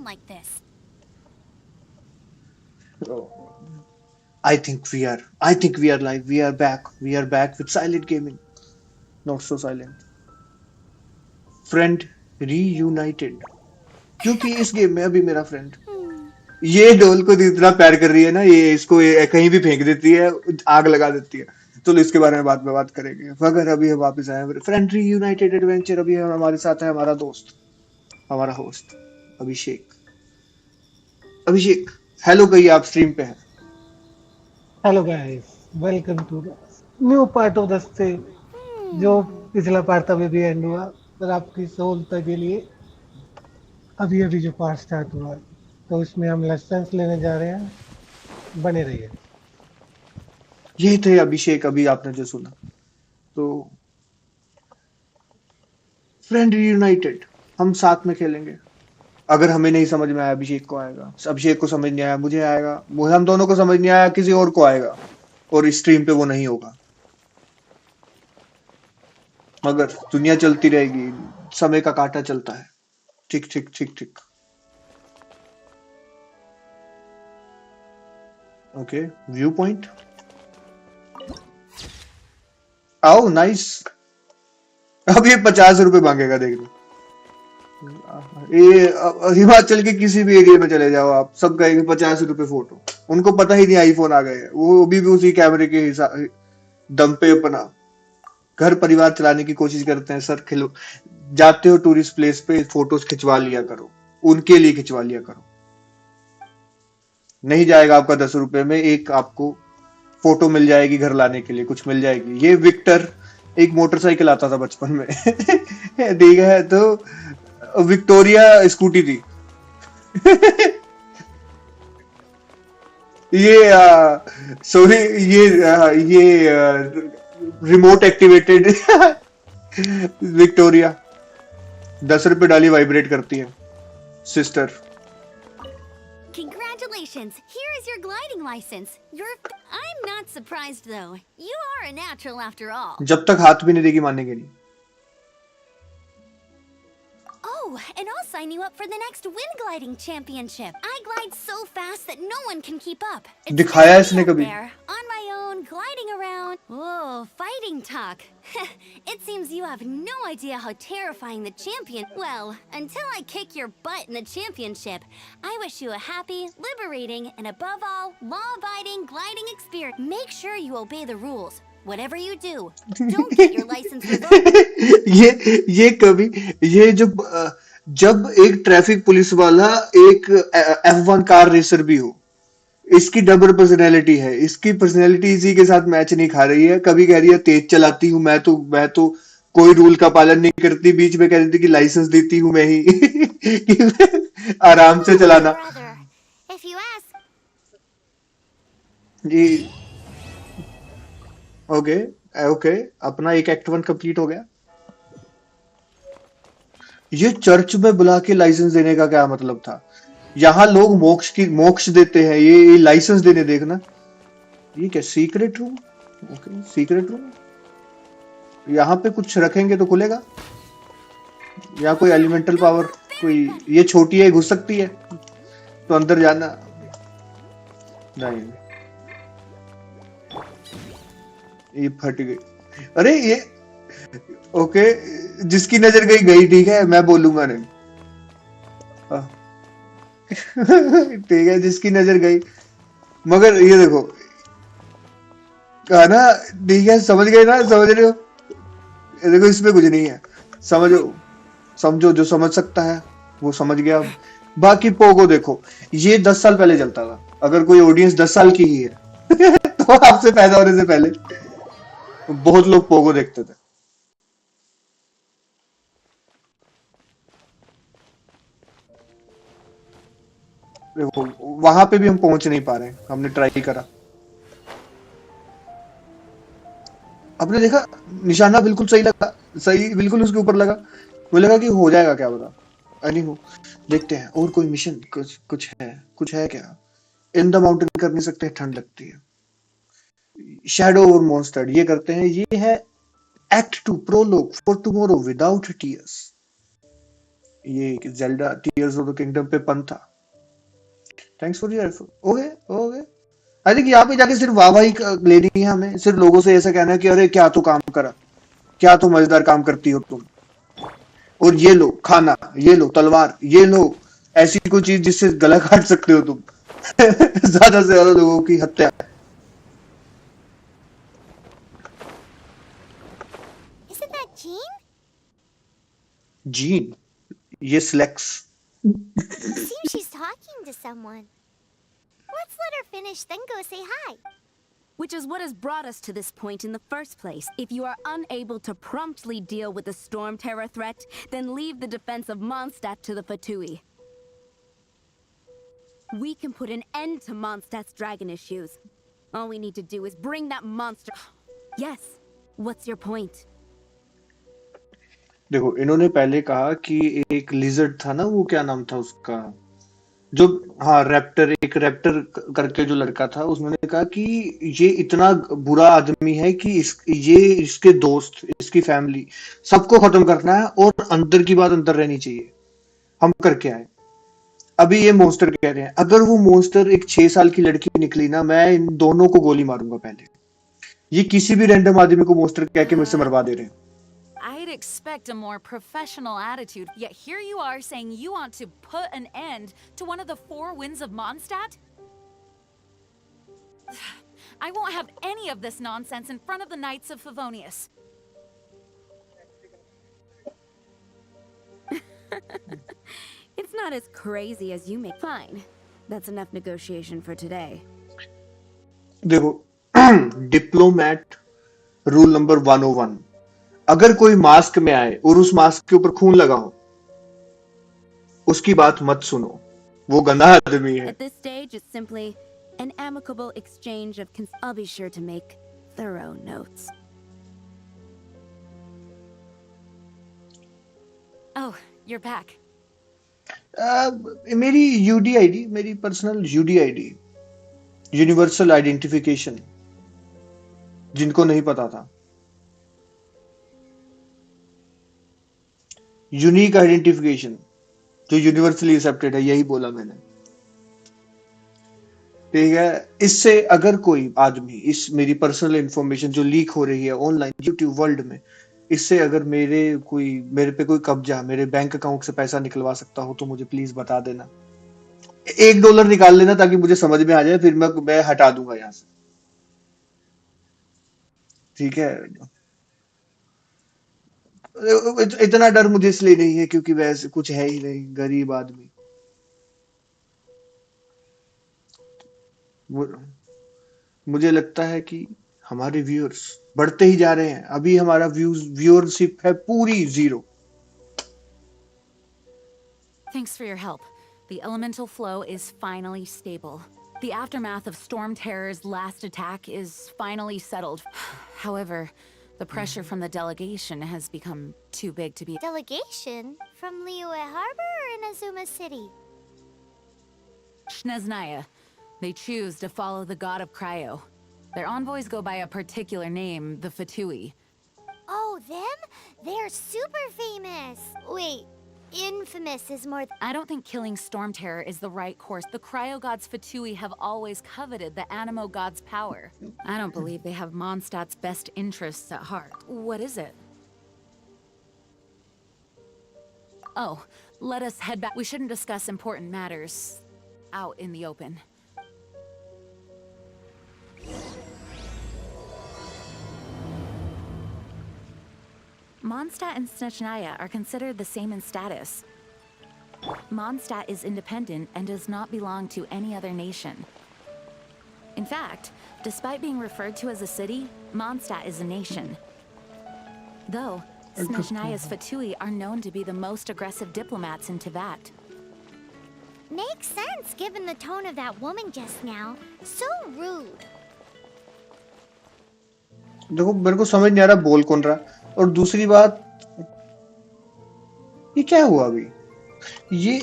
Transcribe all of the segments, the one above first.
like this. I think we are live. We are back. We are back with silent gaming. Not so silent. Friend reunited, क्योंकि इस game में अभी मेरा friend Hmm. ये डोल को इतना प्यार कर रही है ना, ये इसको ये कहीं भी फेंक देती है, आग लगा देती है। तो इसके बारे में बाद में बात करेंगे। मगर अभी हम वापस आए फ्रेंड रीयूनाइटेड एडवेंचर। अभी हमारे साथ है हमारा दोस्त, हमारा होस्ट अभिषेक। अभिषेक, हेलो कहिए, आप स्ट्रीम पे हैं। Hello guys, welcome to new part of the stay. जो Hmm. पिछला पार्ट अभी भी एंड हुआ, पर आपकी सहूलता के लिए अभी अभी जो पार्ट स्टार्ट हुआ है, तो इसमें हम लेसन्स लेने जा रहे हैं। बने रहिए। ये थे अभिषेक, अभी आपने जो सुना। तो फ्रेंड रीयूनाइटेड हम साथ में खेलेंगे। अगर हमें नहीं समझ में आया, अभिषेक को आएगा, अभिषेक को समझ नहीं आया, मुझे आएगा, मुझे, हम दोनों को समझ नहीं आया, किसी और को आएगा। और इस स्ट्रीम पे वो नहीं होगा। मगर दुनिया चलती रहेगी, समय का कांटा चलता है। ठीक ठीक ठीक ठीक। Okay, view point. आओ, नाइस। अब ये 50 रुपए मांगेगा, देख लो। ये हिमाचल के किसी भी एरिया में चले जाओ आप, सब कहेंगे 50 रुपए फोटो। उनको पता ही नहीं आईफोन आ गए हैं। वो अभी भी उसी कैमरे के दम पे अपना घर परिवार चलाने की कोशिश करते हैं। सर खिलो, जाते हो टूरिस्ट प्लेस पे, फोटोज खिंचवा लिया करो, उनके लिए खिंचवा लिया करो। नहीं जाएगा आपका 10 रुपए में, एक आपको फोटो मिल जाएगी, घर लाने के लिए कुछ मिल जाएगी। ये विक्टर एक मोटरसाइकिल आता था बचपन में ठीक है, तो विक्टोरिया स्कूटी थी ये सॉरी, ये रिमोट एक्टिवेटेड विक्टोरिया 10 रुपए डाली, वाइब्रेट करती है sister. Congratulations! Here is your gliding license. I'm not surprised though. You are a natural after all. जब तक हाथ भी नहीं देगी मानेंगे नहीं। Oh, and I'll sign you up for the next wind gliding championship. I glide so fast that no one can keep up. It's दिखाया just me इसने up कभी? there, on my own, gliding around. Oh, fighting talk. It seems you have no idea how terrifying the champion. Well, until I kick your butt in the championship, I wish you a happy, liberating, and above all, law-abiding gliding experience. Make sure you obey the rules. Whatever you do, don't get your license revoked. ये कभी, ये जो जब एक traffic police वाला एक F1 car racer भी हो, इसकी डबल पर्सनैलिटी है। इसकी पर्सनैलिटी इसी के साथ मैच नहीं खा रही है। कभी कह रही है तेज चलाती हूँ, मैं तो कोई रूल का पालन नहीं करती, बीच में कह रही थी कि लाइसेंस देती हूँ मैं ही कि आराम से Oh, चलाना। brother. If you ask. जी, ओके ओके, अपना एक एक्ट 1 कंप्लीट हो गया। ये चर्च में बुला के लाइसेंस देने का क्या मतलब था? यहाँ लोग मोक्ष देते हैं, ये लाइसेंस देने देखना। ये क्या secret room? Okay, secret room. यहाँ पे कुछ रखेंगे तो खुलेगा, या कोई एलिमेंटल The पावर, कोई ये छोटी है, घुस सकती है, तो अंदर जाना नहीं। ये फट गई। अरे ये ओके, जिसकी नजर गई गई, ठीक है, मैं बोलूंगा नहीं। ठीक है, जिसकी नजर गई। मगर ये देखो, है ना? ठीक है, समझ गए ना, समझ रहे हो? ये देखो, इसमें कुछ नहीं है। समझो, समझो, जो समझ सकता है वो समझ गया। बाकी पोगो देखो, ये 10 साल पहले चलता था। अगर कोई ऑडियंस 10 साल की ही है तो आपसे पैदा होने से पहले बहुत लोग पोगो देखते थे। देखो, वहां पे भी हम पहुंच नहीं पा रहे हैं। हमने ट्राई करा, आपने देखा, निशाना बिल्कुल सही लगा, सही बिल्कुल उसके ऊपर लगा। मुझे लगा कि हो जाएगा, क्या पता। नहीं हो, देखते हैं। और कोई मिशन, कुछ है क्या? इन द माउंटेन कर नहीं सकते, ठंड लगती है। शैडो और मॉन्स्टर ये करते हैं। ये है act 2 prologue for tomorrow without tears. ये Zelda tears of the kingdom पे पन था। Thanks for your effort. Okay okay. I think यहाँ पे जाके सिर्फ वाहवाही लेनी है हमें, सिर्फ लोगों से ऐसा कहना है कि अरे क्या तो काम करा, क्या तो मजेदार काम करती हो तुम, और ये लो खाना, ये लो तलवार, ये लो ऐसी कोई चीज जिससे गला काट सकते हो तुम। ज्यादा से ज्यादा लोगों की हत्या। Isn't that Jean? जीन, ये स्लेक्स। Seems she's talking to someone. Let's let her finish, then go say hi. Which is what has brought us to this point in the first place. If you are unable to promptly deal with the storm terror threat, then leave the defense of Mondstadt to the Fatui. We can put an end to Mondstadt's dragon issues. All we need to do is bring that monster. Yes. What's your point? देखो इन्होंने पहले कहा कि एक lizard था ना, वो क्या नाम था उसका, जो, हाँ रैप्टर, एक रैप्टर करके जो लड़का था, उसने कहा कि ये इतना बुरा आदमी है कि ये इसके दोस्त, इसकी फैमिली, सबको खत्म करना है और अंदर की बात अंदर रहनी चाहिए। हम करके आए। अभी ये मोस्टर कह रहे हैं, अगर वो मोस्टर एक 6 साल की लड़की निकली ना, मैं इन दोनों को गोली मारूंगा पहले। ये किसी भी रैंडम आदमी को मोस्टर कह के मेरे से मरवा दे रहे हैं। I'd expect a more professional attitude, yet here you are saying you want to put an end to one of the four winds of Mondstadt? I won't have any of this nonsense in front of the Knights of Favonius. It's not as crazy as you make. Fine. That's enough negotiation for today. देखो, diplomat rule number 101, अगर कोई mask में आए और उस mask के ऊपर खून लगा हो, उसकी बात मत सुनो, वो गंदा आदमी है। At this stage, it's simply an amicable exchange of I'll be sure to make thorough notes. Oh, you're back. मेरी यूडी आईडी, मेरी personal UD ID, universal identification, जिनको नहीं पता था, यूनिक आइडेंटिफिकेशन जो यूनिवर्सली एक्सेप्टेड है, यही बोला मैंने। ठीक है, इससे अगर कोई आदमी इस मेरी पर्सनल इंफॉर्मेशन जो लीक हो रही है ऑनलाइन यूट्यूब वर्ल्ड में, इससे अगर मेरे पे कोई कब्जा, मेरे बैंक अकाउंट से पैसा निकलवा सकता हो तो मुझे प्लीज बता देना। $1 निकाल लेना ताकि मुझे समझ में आ जाए, फिर मैं हटा दूंगा यहाँ से। ठीक है, इतना डर मुझे इसलिए नहीं है क्योंकि वैसे कुछ है ही नहीं, गरीब आदमी। मुझे लगता है कि हमारे व्यूअर्स बढ़ते ही जा रहे हैं। अभी हमारा व्यूअरशिप है पूरी 0। Thanks for your help. The elemental flow is finally stable. The aftermath of Storm Terror's last attack is finally settled. However, the pressure from the delegation has become too big to be. Delegation? From Liyue Harbor or Inazuma City? Shneznaya. They choose to follow the god of Cryo. Their envoys go by a particular name, the Fatui. Oh, them? They're super famous. Wait, infamous is more. I don't think killing Storm Terror is the right course. The Cryo gods Fatui have always coveted the Animo god's power. I don't believe they have Mondstadt's best interests at heart. What is it? Oh, let us head back. We shouldn't discuss important matters out in the open. Mondstadt and Snechnaya are considered the same in status. Mondstadt is independent and does not belong to any other nation. In fact, despite being referred to as a city, Mondstadt is a nation. Though, Snechnaya's Fatui are known to be the most aggressive diplomats in Teyvat. Makes sense given the tone of that woman just now. So rude. देखो मेरे को समझ नहीं आ रहा बोल कौन रहा। और दूसरी बात, ये क्या हुआ अभी? ये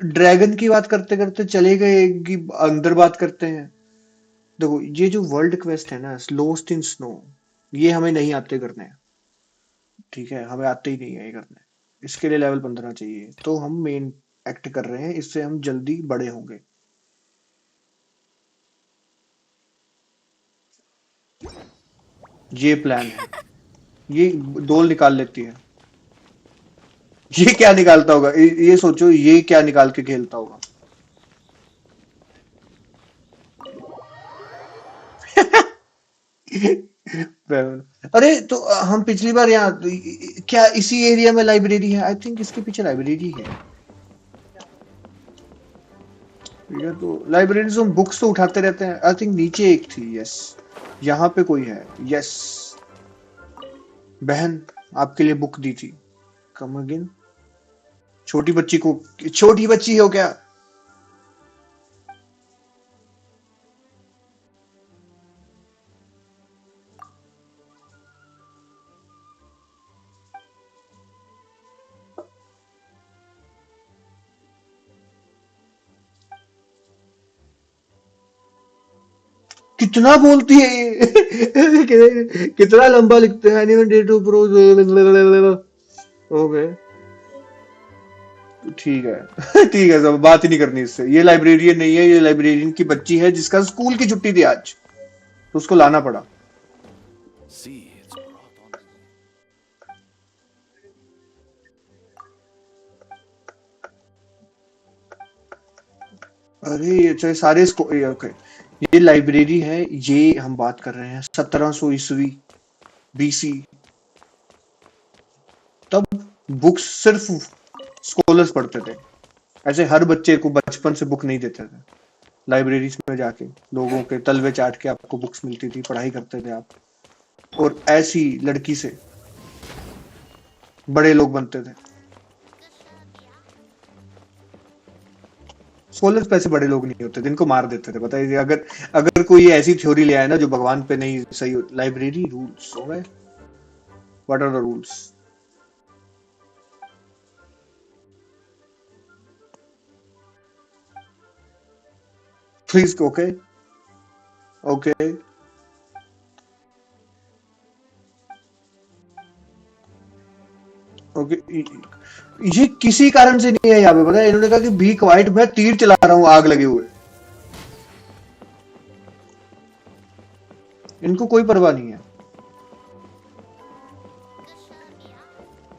ड्रैगन की बात करते करते चले गए कि अंदर बात करते हैं। देखो ये जो वर्ल्ड क्वेस्ट है ना, लोस्ट इन स्नो, ये हमें नहीं आते करने। ठीक है, हमें आते ही नहीं है ये करने। इसके लिए लेवल 15 चाहिए, तो हम मेन एक्ट कर रहे हैं, इससे हम जल्दी बड़े होंगे। ये प्लान है। ये डोल निकाल लेती है। ये क्या निकालता होगा, ये सोचो, ये क्या निकाल के खेलता होगा। अरे तो हम पिछली बार यहाँ क्या इसी एरिया में लाइब्रेरी है? आई थिंक इसके पीछे लाइब्रेरी है। ठीक है, तो लाइब्रेरी से हम बुक्स तो उठाते रहते हैं। आई थिंक नीचे एक थी। यस, यहाँ पे कोई है। यस, बहन आपके लिए बुक दी थी। Come again. छोटी बच्ची को, छोटी बच्ची हो क्या? कितना बोलती है ये। कितना लंबा लिखते हैं। Anyone day two pro. Okay, ठीक है। ठीक है, सब बात ही नहीं करनी इससे। ये लाइब्रेरियन नहीं है, ये लाइब्रेरियन की बच्ची है जिसका स्कूल की छुट्टी थी आज, तो उसको लाना पड़ा। अरे ये चाहे सारे ओके, ये लाइब्रेरी है। ये हम बात कर रहे हैं 1700 ईस्वी बीसी। तब बुक्स सिर्फ स्कॉलर्स पढ़ते थे। ऐसे हर बच्चे को बचपन से बुक नहीं देते थे। लाइब्रेरीज में जाके लोगों के तलवे चाट के आपको बुक्स मिलती थी, पढ़ाई करते थे आप। और ऐसी लड़की से बड़े लोग बनते थे। स्कॉलर्स पैसे बड़े लोग नहीं होते थे, इनको मार देते थे। पता है, अगर अगर कोई ऐसी थ्योरी ले आए ना जो भगवान पे नहीं सही हो। लाइब्रेरी रूल्स हो गए। What are the rules? Please. Okay okay, okay. ये किसी कारण से नहीं है यहाँ पे। पता है, इन्होंने कहा कि बी क्वाइट, मैं तीर चला रहा हूँ आग लगे हुए। इनको कोई परवाह नहीं है।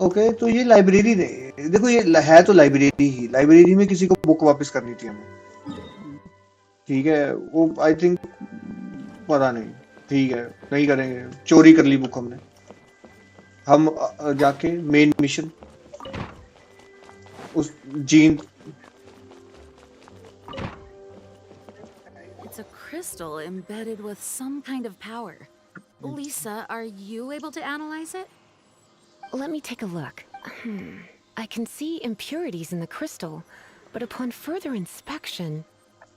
ओके, तो ये लाइब्रेरी नहीं, देखो ये है तो लाइब्रेरी ही। लाइब्रेरी में किसी को बुक वापस करनी थी हमें। ठीक है, वो आई थिंक, पता नहीं। ठीक है, नहीं करेंगे। चोरी कर ली बुक हमने। हम जाके मेन मिशन उस gene. It's a crystal embedded with some kind of power. Lisa, are you able to analyze it? Let me take a look. I can see impurities in the crystal, but upon further inspection...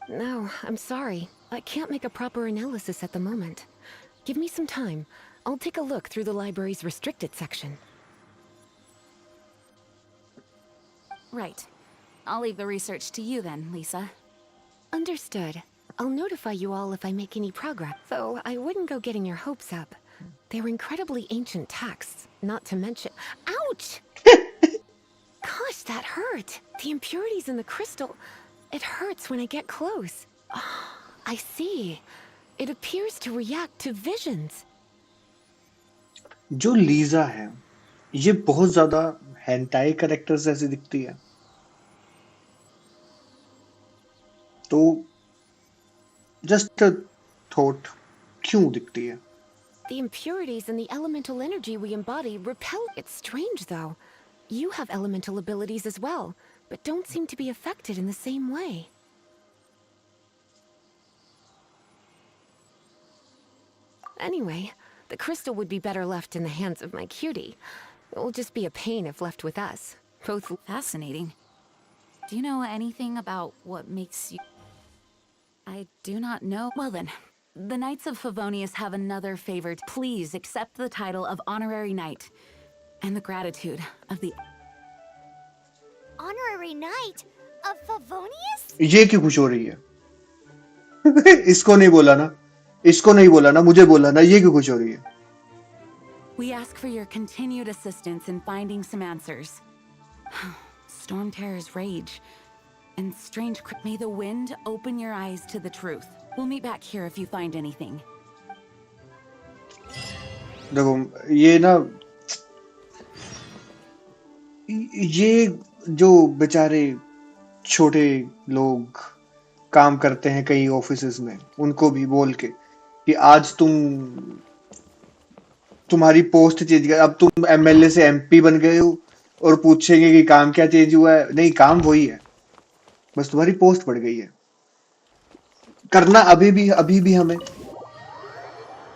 No, I'm sorry. I can't make a proper analysis at the moment. Give me some time. I'll take a look through the library's restricted section. Right. I'll leave the research to you then, Lisa. Understood. I'll notify you all if I make any progress, though I wouldn't go getting your hopes up. They're incredibly ancient texts, not to mention... Ouch! Gosh, that hurt! The impurities in the crystal... It hurts when I get close. Oh, I see. It appears to react to visions. जो Lisa है, ये बहुत ज्यादा hentai characters जैसी दिखती है। तो just thought, क्यों दिखती है? The impurities and the elemental energy we embody repel... It's strange, though. You have elemental abilities as well, but don't seem to be affected in the same way. Anyway, the crystal would be better left in the hands of my cutie. It will just be a pain if left with us. Both... Fascinating. Do you know anything about what makes you... I do not know. Well then, the Knights of Favonius have another favor. Please accept the title of Honorary Knight and the gratitude of the... Honorary Knight of Favonius? ये क्यों खुश हो रही है? इसको नहीं बोला ना, इसको नहीं बोला ना, मुझे बोला ना। ये क्यों खुश हो रही है? We ask for your continued assistance in finding some answers. Storm terrors rage, and strange. May the wind open your eyes to the truth. We'll meet back here if you find anything. देखो ये ना, ये जो बेचारे छोटे लोग काम करते हैं कई ऑफिसेज में, उनको भी बोल के कि आज तुम्हारी पोस्ट चेंज कर, अब तुम एमएलए से एमपी बन गए हो, और पूछेंगे कि काम क्या चेंज हुआ है? नहीं, काम वही है, बस तुम्हारी पोस्ट बढ़ गई है। करना अभी भी हमें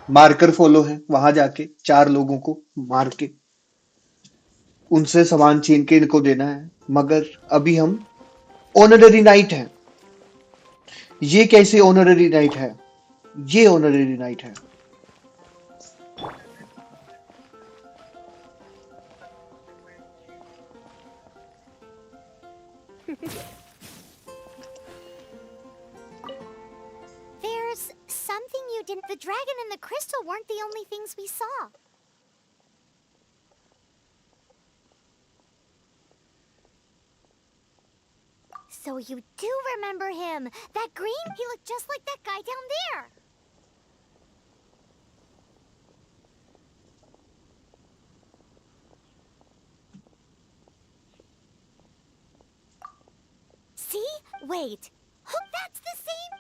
मार्कर फॉलो है, वहां जाके 4 लोगों को मार के उनसे सामान छीन के इनको देना है, मगर अभी हम ऑनररी नाइट है। ये कैसे ऑनररी नाइट है? ये ऑनररी नाइट है। There's something you didn't. The dragon and the crystal weren't the only things we saw. So you do remember him. That green, he looked just like that guy down there. See? Wait. Oh, that's the same.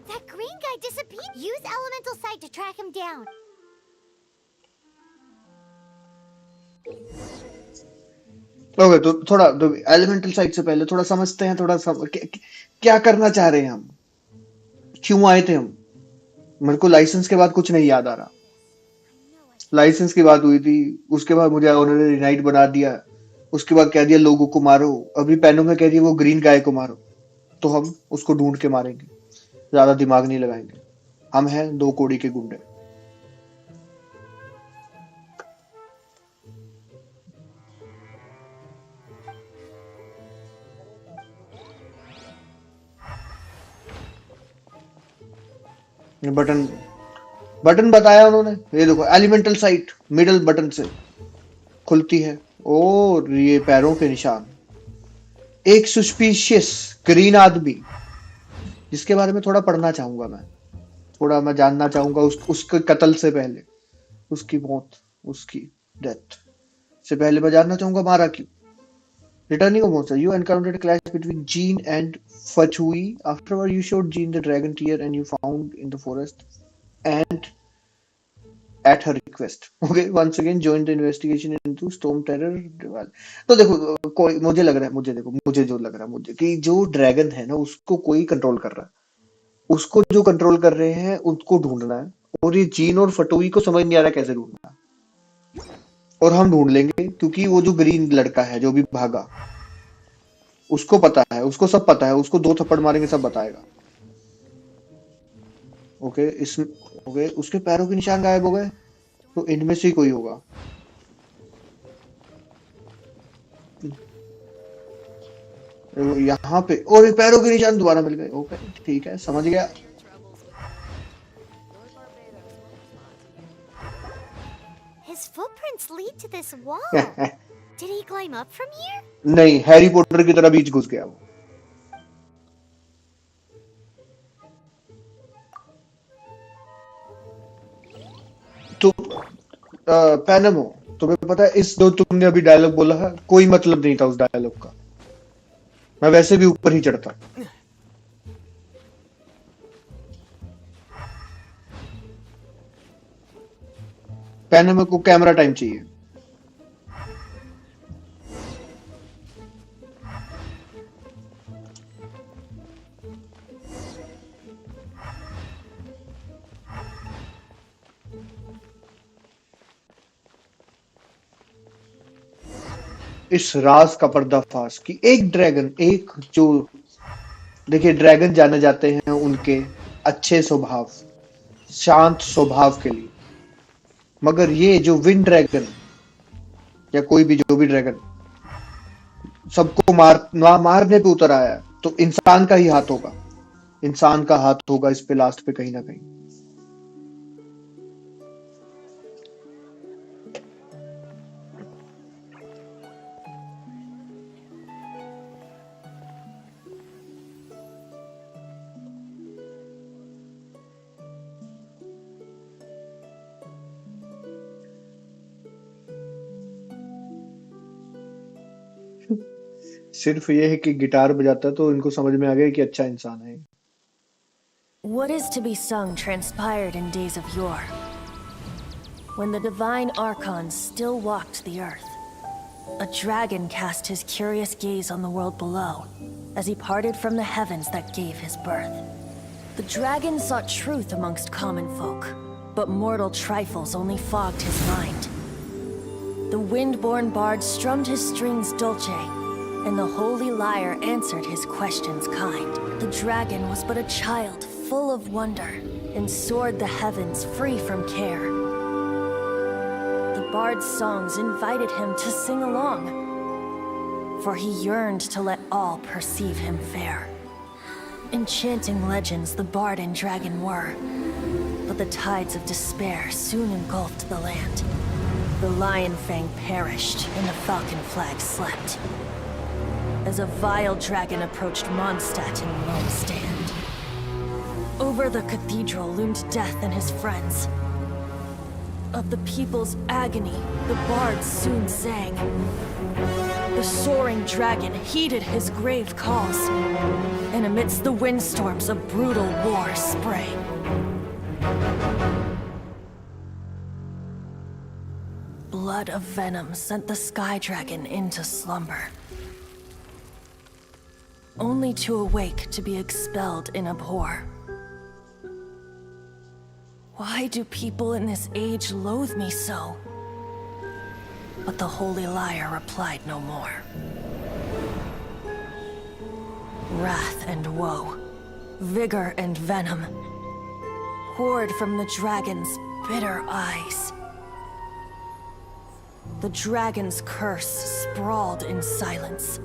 That green guy disappeared. Use elemental sight to track him down. Okay, तो थोड़ा elemental side से पहले थोड़ा समझते हैं, क्या करना चाह रहे हैं हम, क्यों आए थे हम। मेरे को लाइसेंस के बाद कुछ नहीं याद आ रहा। लाइसेंस की बात हुई थी, उसके बाद मुझे ऑनररी नाइट बना दिया, उसके बाद कह दिया लोगों को मारो, अभी पैनों में कह दिया वो ग्रीन गाय को मारो, तो हम उसको ढूंढ के मारेंगे, ज्यादा दिमाग नहीं लगाएंगे। हम हैं 2 कोड़ी के गुंडे। बटन बटन बताया उन्होंने, ये देखो एलिमेंटल साइट मिडल बटन से खुलती है, और ये पैरों के निशान। एक सस्पिशियस ग्रीन आदमी, जिसके बारे में थोड़ा पढ़ना चाहूंगा मैं जानना चाहूंगा उसके कत्ल से पहले, उसकी मौत, उसकी डेथ से पहले मैं जानना चाहूंगा मारा क्यों। Returning of monster, you encountered a clash between Jean and Fatui. Afterward, you showed Jean the dragon tear and you found in the forest and at her request. Okay, once again joined the investigation into storm terror. तो देखो, कोई मुझे लग रहा है, मुझे जो लग रहा है कि जो ड्रैगन है ना, उसको कोई कंट्रोल कर रहा है। उसको जो कंट्रोल कर रहे हैं उसको ढूंढना है, और ये जीन और फटोई को समझ नहीं आ रहा कैसे ढूंढना है। और हम ढूंढ लेंगे, क्योंकि वो जो ग्रीन लड़का है जो भी भागा, उसको पता है, उसको सब पता है, उसको 2 थप्पड़ मारेंगे सब बताएगा। ओके, उसके पैरों के निशान गायब हो गए, तो इनमें से ही कोई होगा। यहाँ पे और पैरों के निशान दोबारा मिल गए। ओके, ठीक है, समझ गया। His footprints lead to this wall. Did he climb up from here? नहीं, हैरी पॉटर की तरह बीच घुस गया वो। तो पैनमो, तुम्हें पता है इस जो तुमने अभी डायलॉग बोला है, कोई मतलब नहीं था उस डायलॉग का। मैं वैसे भी ऊपर ही चढ़ता। पैनमो को कैमरा टाइम चाहिए। इस राज का पर्दाफाश कि एक ड्रैगन, एक जो देखिए ड्रैगन जाने जाते हैं उनके अच्छे स्वभाव, शांत स्वभाव के लिए, मगर ये जो विंड ड्रैगन या कोई भी जो भी ड्रैगन, सबको मारने पे उतर आया है, तो इंसान का ही हाथ होगा, इंसान का हाथ होगा इस पे लास्ट पे कहीं ना कहीं। सिर्फ ये है कि गिटार बजाता है तो इनको समझ में आ गया कि अच्छा इंसान है। What is to be sung transpired in days of yore, when the divine archons still walked the earth. A dragon cast his curious gaze on the world below, as he parted from the heavens that gave his birth. The dragon sought truth amongst common folk, but mortal trifles only fogged his mind. The wind-born bard strummed his strings dulce, and the holy lyre answered his questions kind. The dragon was but a child full of wonder, and soared the heavens free from care. The bard's songs invited him to sing along, for he yearned to let all perceive him fair. Enchanting legends the bard and dragon were, but the tides of despair soon engulfed the land. The lion fang perished, and the falcon flag slept, as a vile dragon approached Mondstadt in lone stand. Over the cathedral loomed death and his friends. Of the people's agony, the bards soon sang. The soaring dragon heeded his grave calls, and amidst the windstorms a brutal war sprang. Blood of venom sent the sky dragon into slumber, only to awake to be expelled in abhor. Why do people in this age loathe me so? But the holy lyre replied no more. Wrath and woe, vigor and venom, poured from the dragon's bitter eyes. The dragon's curse sprawled in silence,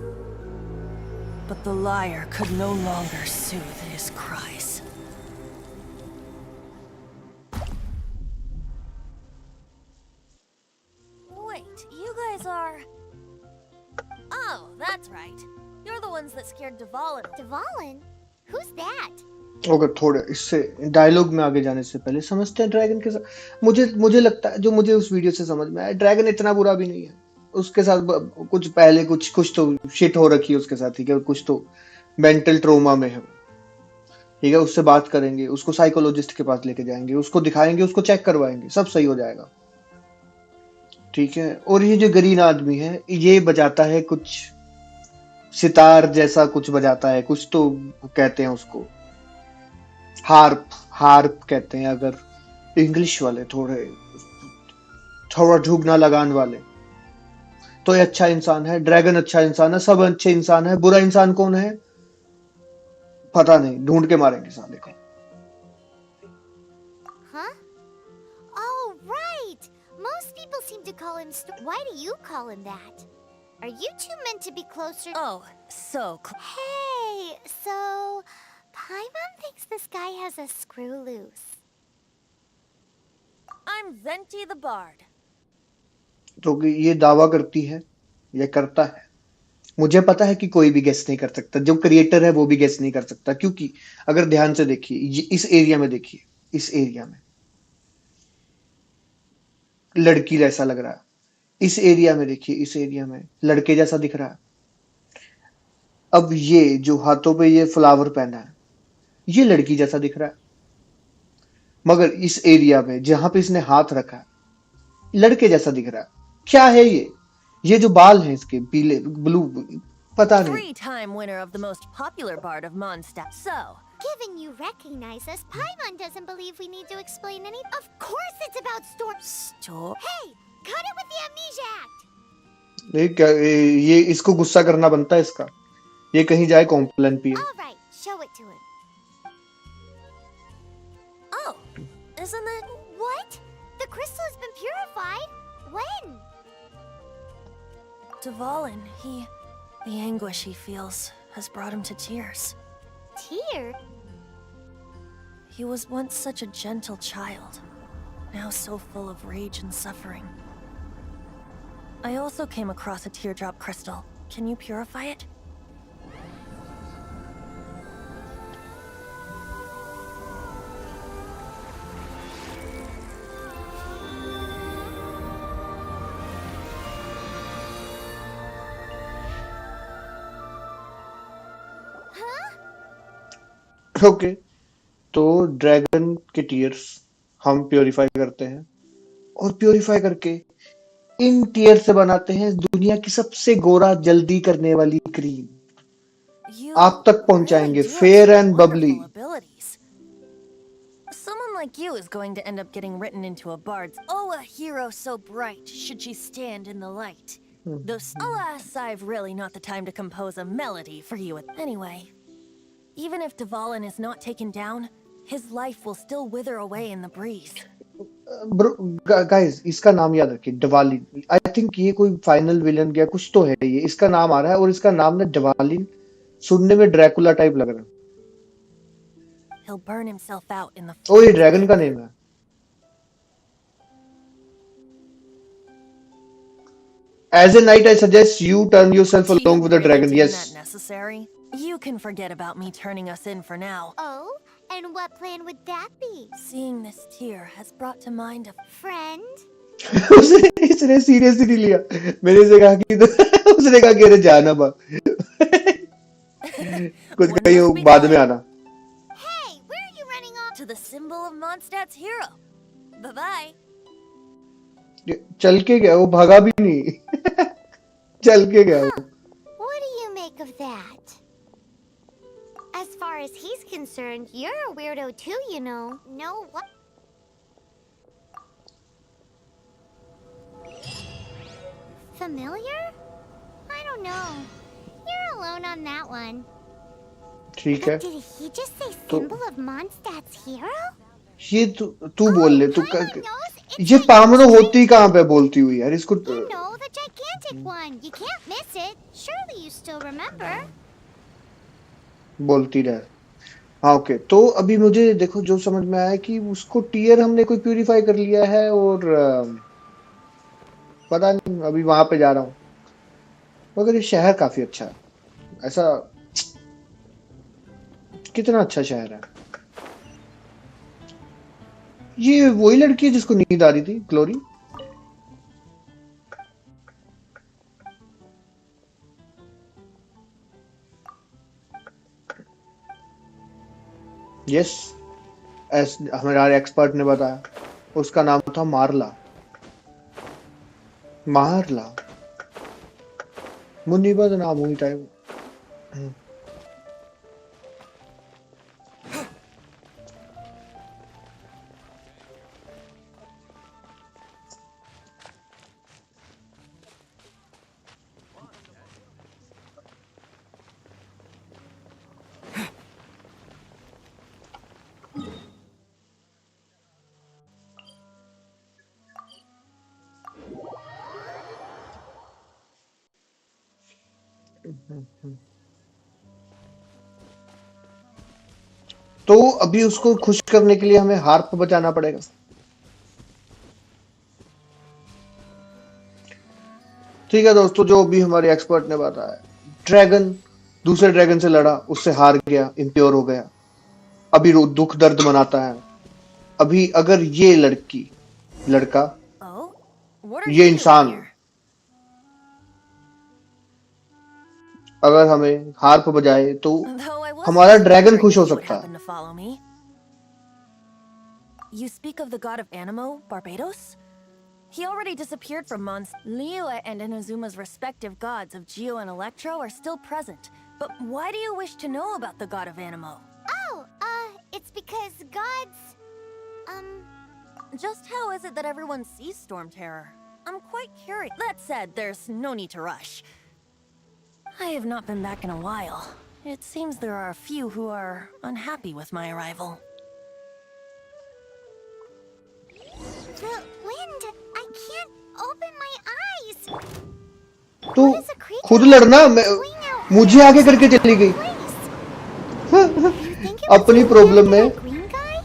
but the lyre could no longer soothe his cries. Wait, you guys are... Oh, that's right. You're the ones that scared Dvalin. Dvalin? Who's that? अगर थोड़े इससे dialogue में आगे जाने से पहले समझते हैं ड्रैगन के साथ, मुझे लगता है, जो मुझे उस वीडियो से समझ में आया, ड्रैगन इतना बुरा भी नहीं है। उसके साथ कुछ पहले कुछ तो शिट हो रखी है उसके साथ, ठीक है, कुछ तो मेंटल ट्रोमा में है, ठीक है। उससे बात करेंगे, उसको साइकोलॉजिस्ट के पास लेके जाएंगे, उसको दिखाएंगे, उसको चेक करवाएंगे, सब सही हो जाएगा, ठीक है। और ये जो ग्रीन आदमी है, ये बजाता है कुछ सितार जैसा कुछ बजाता है, कुछ तो कहते हैं उसको, हार्प कहते हैं, अगर इंग्लिश वाले थोड़ा ढूंढना लगान वाले। तो ये अच्छा इंसान है, ड्रैगन अच्छा इंसान है, सब अच्छे इंसान है। बुरा इंसान कौन है पता नहीं, ढूंढ के मारेंगे साले को। Huh? Oh, right! Most people seem to call him Why do you call him that? Are you two meant to be closer? Oh, so Hey, so... Paimon thinks this guy has a screw loose. I'm Venti the Bard. तो ये दावा करती है, ये करता है। मुझे पता है कि कोई भी गेस नहीं कर सकता, जो क्रिएटर है वो भी गेस नहीं कर सकता, क्योंकि अगर ध्यान से देखिए, इस एरिया में देखिए, इस एरिया में लड़की जैसा लग रहा है, इस एरिया में देखिए, इस एरिया में लड़के जैसा दिख रहा है। अब ये जो हाथों पे ये फ्लावर पहना है, ये लड़की जैसा दिख रहा है, मगर इस एरिया में जहां पे इसने हाथ रखा है, लड़के जैसा दिख रहा है। क्या है ये जो बाल हैं इसके पीले ब्लू, पता नहीं। Three-time winner of the most popular bard of Mondstadt. So, Given you recognize us, Paimon doesn't believe we need to explain any... Of course it's about Storm. Hey! Cut it with the amnesia act! ये इसको गुस्सा करना बनता है इसका, ये कहीं जाए कॉम्प्लेन पिए। Alright, show it to him. Oh, isn't it? What? The crystal has been purified? When? Dvalin, he... The anguish he feels has brought him to tears. Tear? He was once such a gentle child, now so full of rage and suffering. I also came across a teardrop crystal. Can you purify it? Okay, तो dragon के tears हम purify करते हैं और purify करके in tier से बनाते हैं दुनिया की सबसे गोरा जल्दी करने वाली क्रीम। आप You तक really पहुंचाएंगे do have fair some and Babli. wonderful abilities. Someone like you is going to end up getting written into a bard's. Oh, a hero so bright, should she stand in the light. Alas, I've really not the time to compose a melody for you. Anyway, even if Dvalin is not taken down, his life will still wither away in the breeze. Guys, इसका नाम याद रखिए, डवालिन। I think ये कोई final villain या कुछ तो है, ये इसका नाम आ रहा है और इसका नाम ना डवालिन सुनने में ड्रैकुला टाइप लग रहा है। He'll burn himself out in the ओ, ये flames ड्रैगन का of नेम है। As a knight, I suggest you turn yourself Do you along with the really dragon. deem Yes. that necessary? You can forget about me turning us in for now. Oh, and what plan would that be? Seeing this tear has brought to mind a Friend? इसने seriously नहीं लिया। मैंने से कहा कि उसने कहा कि अरे जाना बा कुछ Wouldn't कहीं this be बाद में fun? आना। Hey, where are you running off? To the symbol of Mondstadt's hero. Bye-bye. चल के गया, वो भागा भी नहीं। चल के गया वो। What do you make of that? As far as he's concerned, you're a weirdo too, you know. No what? Familiar? I don't know. You're alone on that one. ठीक है, But did he just say तो symbol of Mondstadt's hero? ये तू बोल ले, तू Paimon knows. It's ये the पामनो Yoshi. होती कहाँ पे बोलती हुई यार इसको। You know, the gigantic one. You can't miss it. Surely you still remember. बोलती रहे। हाँ ओके, तो अभी मुझे देखो जो समझ में आया कि उसको टीयर हमने कोई प्यूरिफाई कर लिया है और पता नहीं, अभी वहां पे जा रहा हूँ। मगर ये शहर काफी अच्छा है, ऐसा कितना अच्छा शहर है। ये वही लड़की है जिसको नींद आ रही थी, ग्लोरी। यस, हमारे एक्सपर्ट ने बताया उसका नाम था मारला। मारला मुनीबत नाम हुई टाइम। तो अभी उसको खुश करने के लिए हमें हार्प बजाना पड़ेगा। ठीक है दोस्तों, जो भी हमारे एक्सपर्ट ने बताया, ड्रैगन दूसरे ड्रैगन से लड़ा, उससे हार गया, इम्प्योर हो गया, अभी दुख दर्द मनाता है। अभी अगर ये लड़का Oh, what are ये you doing इंसान here? अगर हमें हार्प बजाए तो Though I was हमारा just ड्रैगन wondering खुश हो if you would सकता है। happen to follow me. You speak of the god of Animo, Barbados? He already disappeared from Mons. Liyue and Inazuma's respective gods of Geo and Electro are still present. But why do you wish to know about the god of Animo? Oh, it's because gods... Just how is it that everyone sees Storm Terror? I'm quite curious. That said, there's no need to rush. I have not been back in a while. It seems there are a few who are unhappy with my arrival. The wind! I can't open my eyes! तो What is a खुद creature लड़ना, fleeing out मुझे here आगे to करके some चली unknown गई। place? You think it was अपनी going problem after में। that green guy?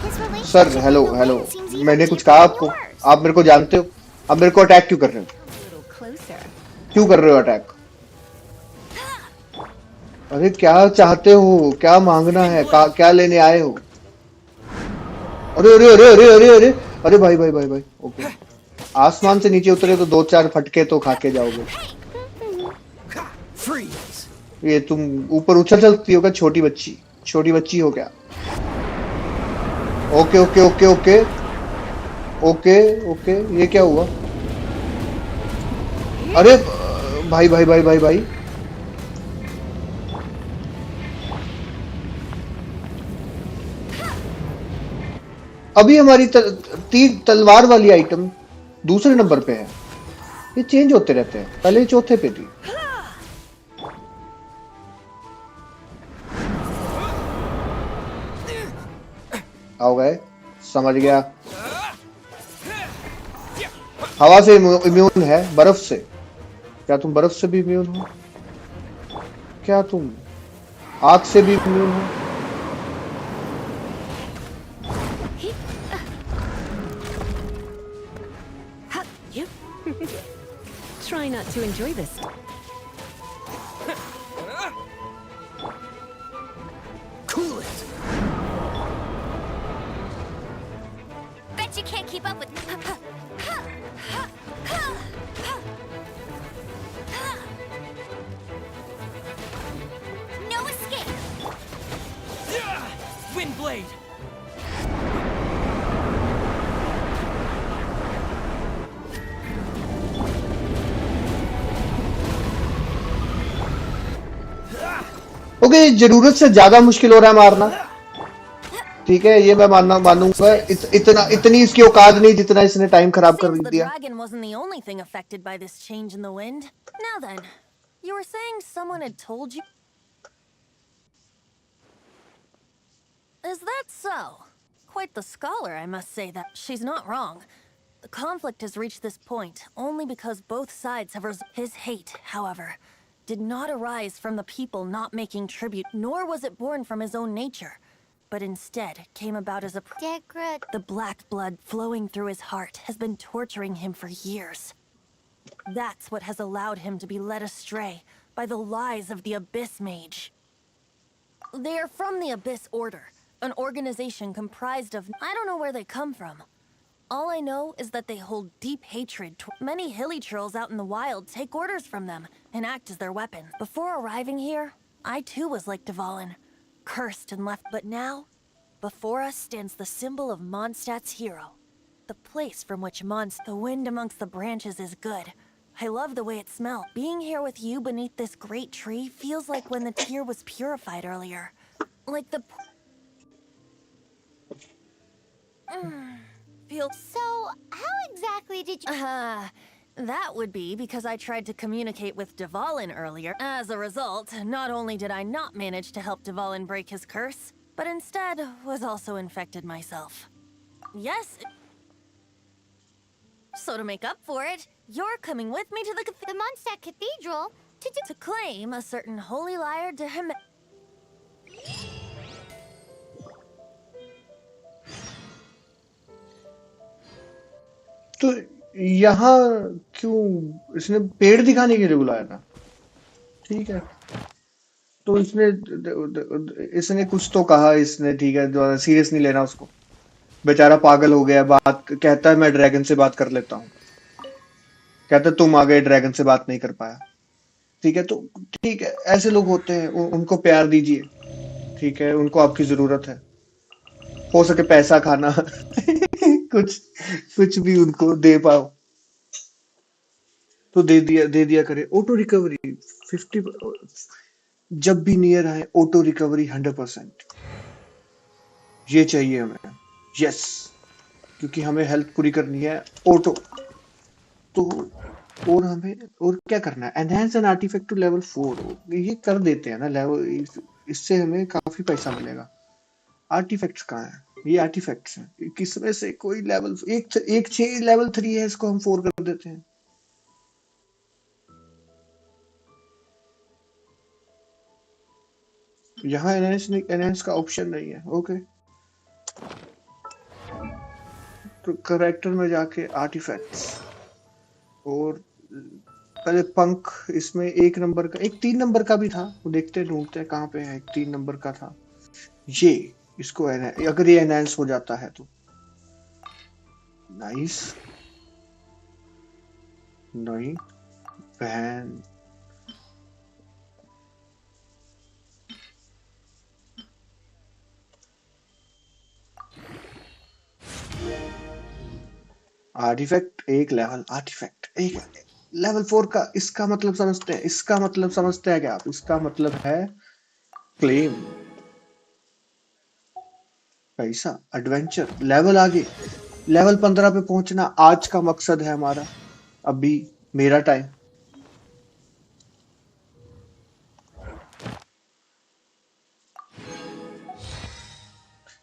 His sir relationship hello with the hello, wind seems even मैंने कुछ deeper कहा than आपको? yours. आप मेरे को जानते हो? आप मेरे को अटैक क्यों कर रहे हो? Come a little closer. क्यों कर रहे हो अटैक? अरे क्या चाहते हो, क्या मांगना है, क्या लेने आए हो? अरे अरे अरे अरे अरे अरे अरे भाई भाई भाई भाई, ओके। आसमान से नीचे उतरे तो दो चार फटके तो खा के जाओगे। ये तुम ऊपर उछल चलती हो क्या, छोटी बच्ची? छोटी बच्ची हो क्या? Okay okay okay okay okay okay, ये क्या हुआ? अरे भाई भाई भाई भाई भाई, अभी हमारी तीर तलवार वाली आइटम दूसरे नंबर पे है। ये चेंज होते रहते हैं, पहले चौथे पे थी। आओ गए, समझ गया। हवा से इम्यून है, बर्फ से? क्या तुम बर्फ से भी इम्यून हो? क्या तुम आग से भी इम्यून हो? Yep. Try not to enjoy this. Cool it. Bet you can't keep up with. No escape. Wind blade. Okay, जरूरत से ज्यादा मुश्किल हो रहा है मारना। ठीक है, ये मैं मानूंगा। इतनी इसकी औकात नहीं जितना इसने टाइम खराब कर Seems the दिया। dragon wasn't the only thing affected by this change in the wind. Now then, you were saying someone had told you? Is that so? Quite the scholar, I must say that. She's not wrong. The conflict has reached this point only because both sides have his hate, however, did not arise from the people not making tribute, nor was it born from his own nature, but instead came about as a... Degra. The black blood flowing through his heart has been torturing him for years. That's what has allowed him to be led astray by the lies of the Abyss Mage. They are from the Abyss Order, an organization comprised of... I don't know where they come from. All I know is that they hold deep hatred. Many hilly trolls out in the wild take orders from them and act as their weapon. Before arriving here, I too was like Dvalin, cursed and left. But now, before us stands the symbol of Mondstadt's hero. The place from which the wind amongst the branches is good. I love the way it smells. Being here with you beneath this great tree feels like when the tear was purified earlier. Like the... Feel... So, how exactly did you? That would be because I tried to communicate with Dvalin earlier. As a result, not only did I not manage to help Dvalin break his curse, but instead was also infected myself. Yes. So to make up for it, you're coming with me to the Mondstadt Cathedral to claim a certain holy liar to him. तो यहाँ क्यों इसने पेड़ दिखाने के लिए बुलाया था? ठीक है, तो इसने कुछ तो कहा इसने, ठीक है, जो सीरियस नहीं लेना उसको। बेचारा पागल हो गया, बात कहता है मैं ड्रैगन से बात कर लेता हूँ, कहता तुम आ गए, ड्रैगन से बात नहीं कर पाया। ठीक है, तो ठीक है, ऐसे लोग होते हैं, उनको प्यार दीजिए। ठीक है, उनको आपकी जरूरत है, हो सके पैसा खाना कुछ कुछ भी उनको दे पाओ तो दे दिया करे। ऑटो रिकवरी 50, जब भी नियर आए ऑटो रिकवरी 100%, ये चाहिए हमें। यस, क्योंकि हमें हेल्थ पूरी करनी है ऑटो। तो और हमें और क्या करना है, enhance an artefact to level 4, ये कर देते हैं ना लेवल, इससे हमें काफी पैसा मिलेगा। आर्टिफैक्ट्स कहाँ है? ये आर्टिफैक्ट्स हैं, किसमें से कोई लेवल एक 6 लेवल 3 है, इसको हम 4 कर देते हैं। यहाँ एनहेंस का ऑप्शन नहीं है। ओके, तो करेक्टर में जाके आर्टिफैक्ट्स और पहले पंख, इसमें 1 नंबर का, एक 3 नंबर का भी था, वो देखते हैं ढूंढते हैं कहाँ पे है। 3 नंबर का था ये, इसको अगर ये एनहेंस हो जाता है तो नाइस। नहीं बहन, आर्टिफैक्ट एक लेवल, आर्टिफैक्ट एक लेवल 4 का। इसका मतलब समझते हैं, इसका मतलब समझते हैं क्या आप? इसका मतलब है क्लेम, पैसा, एडवेंचर, लेवल आगे, लेवल 15 पे पहुंचना आज का मकसद है हमारा। अभी मेरा टाइम।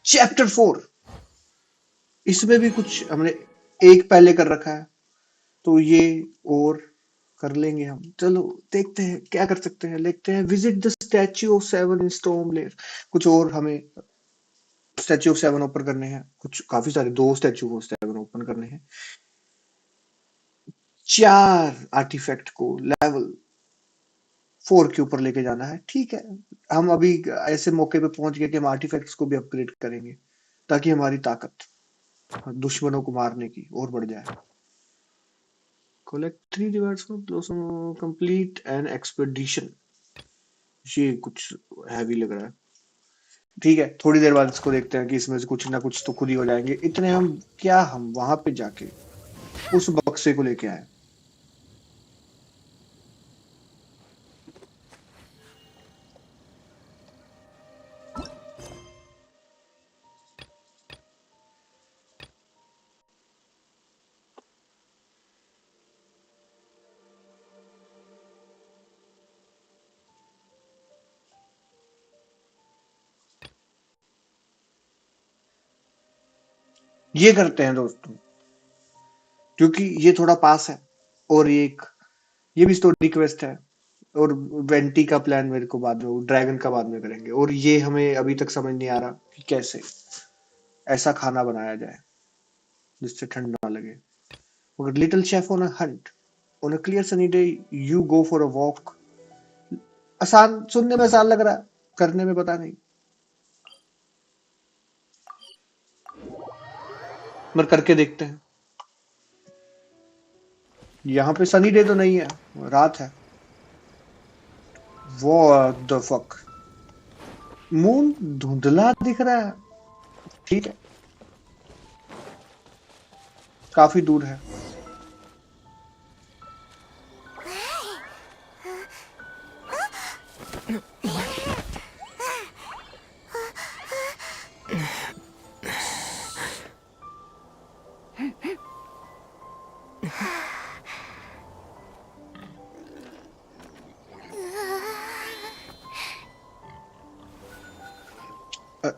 चैप्टर 4, इसमें भी कुछ हमने एक पहले कर रखा है, तो ये और कर लेंगे हम। चलो देखते हैं क्या कर सकते हैं, लिखते हैं visit the statue of 7 in storm layer. कुछ और हमें स्टैच्यू ऑफ 7 ओपन करने हैं, कुछ काफी सारे, 2 स्टैच्यू ऑफ 7 ओपन करने हैं। 4 आर्टिफैक्ट को लेवल 4 के ऊपर लेके जाना है। ठीक है, हम अभी ऐसे मौके पे पहुंच गए कि हम आर्टिफैक्ट्स को भी अपग्रेड करेंगे ताकि हमारी ताकत दुश्मनों को मारने की और बढ़ जाए। Collect 3 rewards from blossom, complete an expedition. ये कुछ हैवी लग रहा है। ठीक है, थोड़ी देर बाद इसको देखते हैं कि इसमें से कुछ ना कुछ तो खुद ही हो जाएंगे। इतने हम क्या, हम वहां पे जाके उस बक्से को लेके आए। ये करते हैं दोस्तों, क्योंकि ये थोड़ा पास है, और ये भी स्टोरी क्वेस्ट है, और वेंटी का प्लान मेरे को बाद में, ड्रैगन का बाद में करेंगे। और ये हमें अभी तक समझ नहीं आ रहा कि कैसे ऐसा खाना बनाया जाए जिससे ठंड ना लगे। मगर little chef on a Hunt on a clear sunny day, you go for a walk. आसान, सुनने में आसान लग रहा है, करने में पता नहीं। मगर करके देखते हैं। यहाँ पे सनी डे तो नहीं है, रात है। व्हाट द फक, मून धुंधला दिख रहा है। ठीक है, काफी दूर है।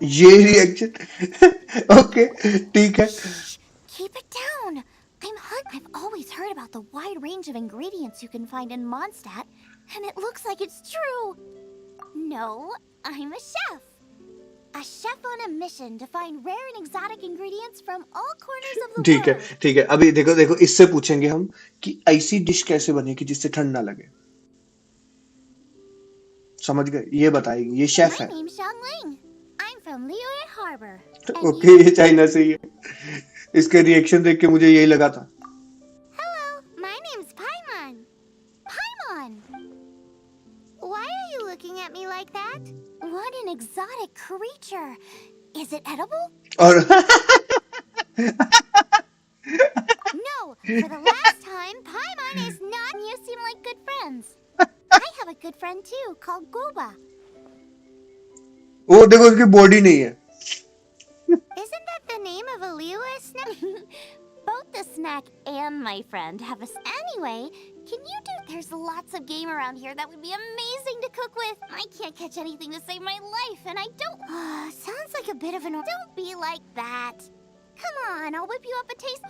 ये रिएक्शन ओके, ठीक है। Keep it down. I've always heard about the wide range of ingredients you can find in Mondstadt, and it looks like it's true. No, I'm a chef. A chef on a mission to find rare and exotic ingredients from all corners of the ठीक है, world. ठीक है, अभी देखो देखो, इससे पूछेंगे हम कि ऐसी डिश कैसे बनेगी जिससे ठंड ना लगे। समझ गए, ये बताएगी, ये शेफ My है। name's Xiangling. I'm from Liyue Harbor. Okay, ये चाइना से ही है। इसके रिएक्शन देख के मुझे यही लगा था। Hello, my name's Paimon. Paimon! Why are you looking at me like that? What an exotic creature. Is it edible? और No, for the last time, Paimon is not. You seem like good friends. I have a good friend too, called Goba. वो देखो, उसकी body नहीं है। Isn't that the name of a Liyue snack? Both the snack and my friend have a. Anyway, can you do? There's lots of game around here that would be amazing to cook with. I can't catch anything to save my life, and I don't. Sounds like a bit of an. Don't be like that. Come on, I'll whip you up a taste.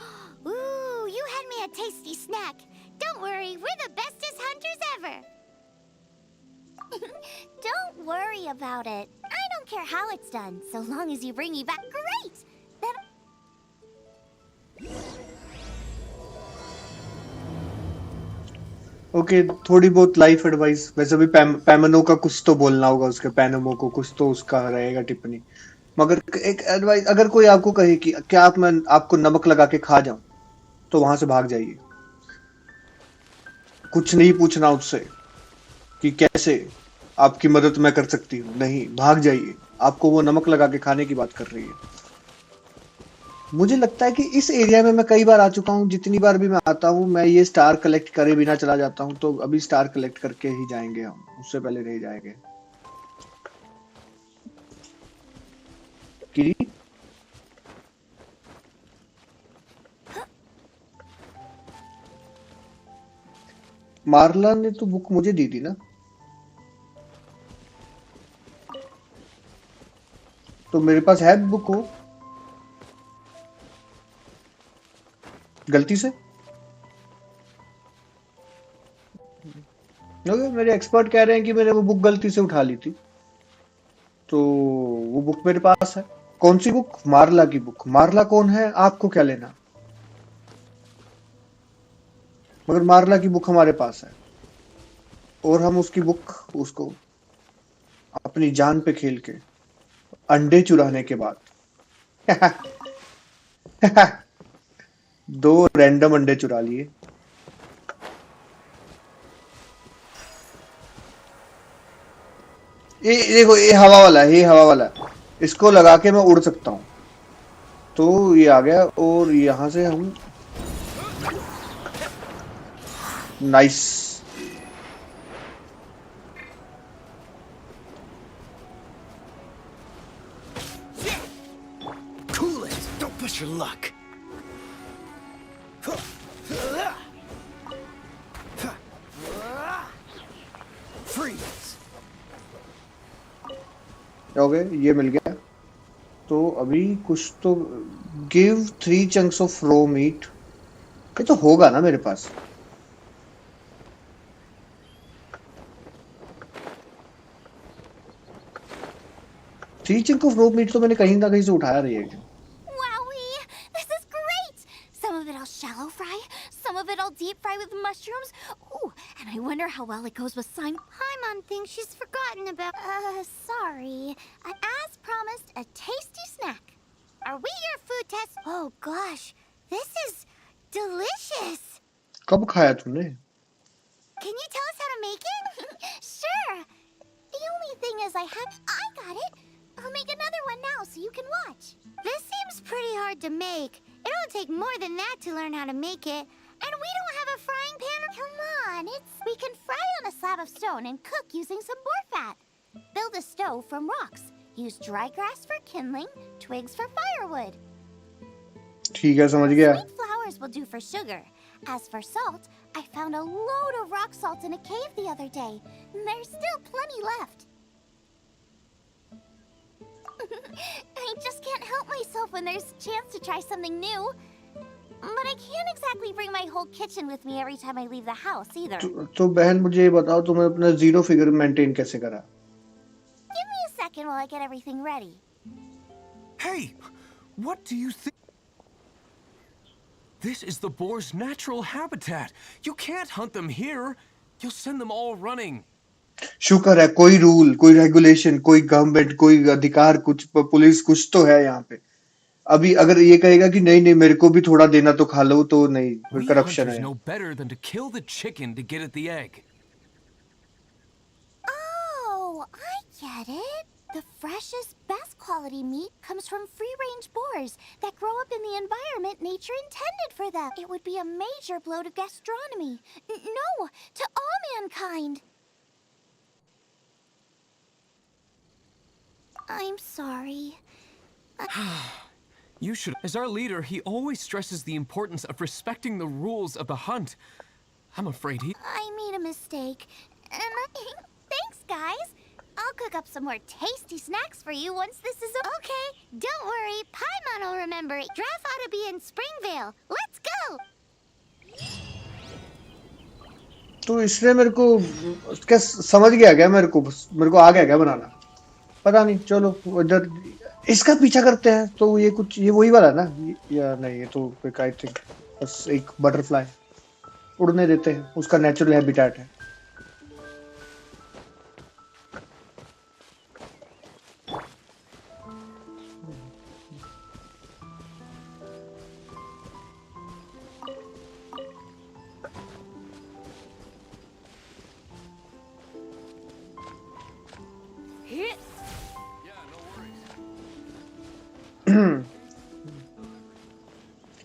Ooh, you had me a tasty snack. Don't worry, we're the bestest hunters ever. Don't worry about it. I don't care how it's done, so long as you bring me back. Great! Then okay, थोड़ी बहुत life advice. वैसे भी पैमनो का कुछ तो बोलना होगा, उसके पैनमो को कुछ तो उसका रहेगा टिप्पणी। मगर एक एडवाइस, अगर कोई आपको कहे कि क्या मैं आपको नमक लगा के खा जाऊं, तो वहां से भाग जाइए। कुछ नहीं पूछना उससे कि कैसे आपकी मदद मैं कर सकती हूँ, नहीं, भाग जाइए। आपको वो नमक लगा के खाने की बात कर रही है। मुझे लगता है कि इस एरिया में मैं कई बार आ चुका हूँ, जितनी बार भी मैं आता हूँ मैं ये स्टार कलेक्ट करे बिना चला जाता हूँ, तो अभी स्टार कलेक्ट करके ही जाएंगे हम, उससे पहले नहीं जाएंगे। कि मार्ला ने तो बुक मुझे दी थी ना, तो मेरे पास है बुक हो गलती से। ओके, मेरे एक्सपर्ट कह रहे हैं कि मैंने वो बुक गलती से उठा ली थी, तो वो बुक मेरे पास है। कौन सी बुक? मार्ला की बुक। मार्ला कौन है, आपको क्या लेना? मगर मार्ला की बुक हमारे पास है, और हम उसकी बुक उसको अपनी जान पे खेल के अंडे चुराने के बाद दो रैंडम अंडे चुरा लिए। ये देखो, ये हवा वाला है, ये हवा वाला है। इसको लगा के मैं उड़ सकता हूँ, तो ये आ गया, और यहां से हम nice. Cool it! Don't push your luck! Freeze! Okay, ये मिल गया। तो अभी कुछ तो give 3 chunks of raw meat, ये तो होगा ना मेरे पास। Three chunk of raw meat तो मैंने कहीं ना कहीं से उठाया रही है। Wowee! This is great! Some of it I'll shallow fry, some of it I'll deep fry with mushrooms. Ooh, and I wonder how well it goes with slime. Paimon thinks she's forgotten about. Sorry. As promised, a tasty snack. Are we your food test? Oh gosh, this is delicious. कब खाया तूने? Can you tell us how to make it? Sure. The only thing is I got it. I'll make another one now so you can watch. This seems pretty hard to make. It'll take more than that to learn how to make it. And we don't have a frying pan. Come on, we can fry on a slab of stone and cook using some boar fat. Build a stove from rocks. Use dry grass for kindling, twigs for firewood. ठीक है, समझ गया। Sweet flowers will do for sugar. As for salt, I found a load of rock salt in a cave the other day. There's still plenty left. I just can't help myself when there's a chance to try something new. But I can't exactly bring my whole kitchen with me every time I leave the house either. तो बहन मुझे ये बताओ, तुमने अपना zero figure maintain कैसे करा? Give me a second while I get everything ready. Hey! What do you think? This is the boar's natural habitat. You can't hunt them here. You'll send them all running. शुक्र है, कोई rule, कोई regulation, कोई government, कोई अधिकार, कुछ police, कुछ तो है यहाँ पे। अभी अगर ये कहेगा कि नहीं नहीं मेरे को भी थोड़ा देना तो खा लो, तो नहीं, फिर We करप्शन hunters है। know better than to kill the chicken to get at the egg. Oh, I get it. The freshest, best quality meat comes from free-range boars that grow up in the environment nature intended for them. It would be a major blow to gastronomy. No, to all mankind. I'm sorry. You should. As our leader, he always stresses the importance of respecting the rules of the hunt. I'm afraid he... I made a mistake. Thanks, guys. I'll cook up some more tasty snacks for you once this is okay. Don't worry, Paimon will remember it. Draft ought to be in Springvale. Let's go! तो इसलिए मेरे को क्या समझ गया क्या, मेरे को आ गया क्या बनाना, पता नहीं। चलो उधर इसका पीछा करते हैं, तो ये कुछ ये वही वाला है ना, या नहीं, ये तो आई थिंक बस एक बटरफ्लाई उड़ने देते हैं, उसका नेचुरल हैबिटेट है।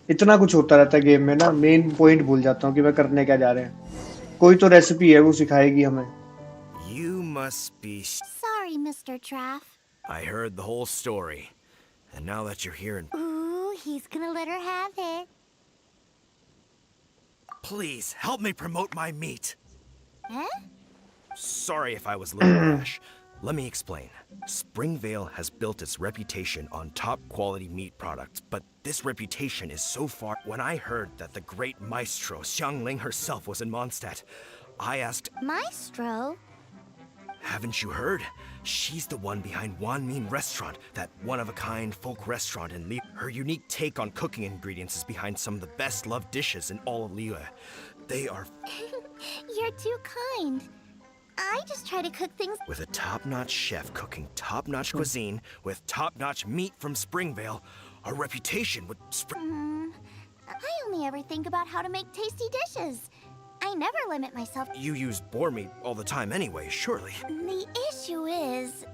इतना कुछ होता रहता है गेम में ना, मेन पॉइंट भूल जाता हूँ कि मैं करने क्या जा रहे हैं। कोई तो रेसिपी है, वो सिखाएगी हमें। You must be. Sorry, Mr. Traff. I heard the whole story. And now that you're here, Ooh, he's gonna let her have it. please help me promote my meat. Huh? Sorry if I was a little rash. Let me explain. Springvale has built its reputation on top quality meat products, but this reputation is so far. When I heard that the great maestro Xiangling herself was in Mondstadt, I asked, Maestro? haven't you heard? She's the one behind Wan Min Restaurant, that one-of-a-kind folk restaurant in Liyue. Her unique take on cooking ingredients is behind some of the best-loved dishes in all of Liyue. They are You're too kind. I just try to cook things. with a top-notch chef cooking top-notch cuisine with top-notch meat from Springvale. Our reputation would I only ever think about how to make tasty dishes. I never limit myself. You use boar meat all the time anyway, surely. The issue is,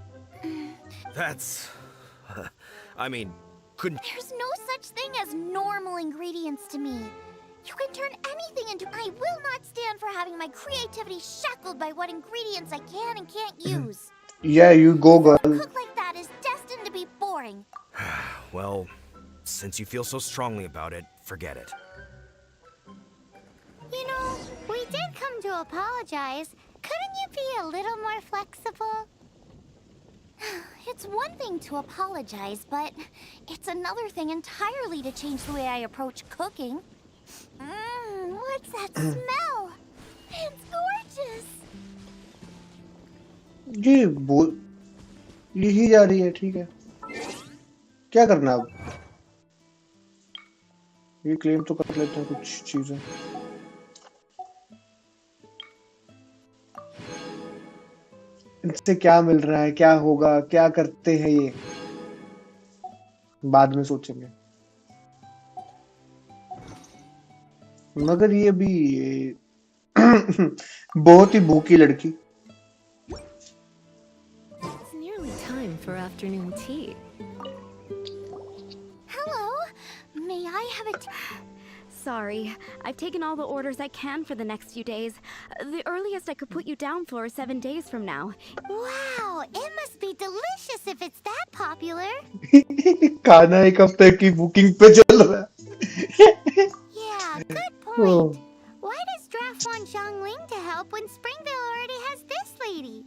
That's... I mean, couldn't... there's no such thing as normal ingredients to me. You can turn anything into. I will not stand for having my creativity shackled by what ingredients I can and can't use. Yeah, you go, A girl. cook like that is destined to be boring. Well, since you feel so strongly about it, forget it. You know, we did come to apologize. Couldn't you be a little more flexible? It's one thing to apologize, but it's another thing entirely to change the way I approach cooking. What's that smell? It's gorgeous. ये बोल यही जा रही है, ठीक है। क्या करना अब? ये क्लेम तो कर लेते हैं कुछ चीजें। इनसे क्या मिल रहा है, क्या होगा, क्या करते हैं ये, बाद में सोचेंगे। मगर ये भी बहुत ही भूखी लड़की। It's nearly time for afternoon tea. Hello. May I have a Sorry, I've taken all the orders I can for the next few days. The earliest I could put you down for is 7 days from now. Wow, it must be delicious if it's that popular. खाना एक हफ्ते की booking पे चल रहा है। Yeah, good point. Why does Draft want Xiangling to help when Springvale already has this lady?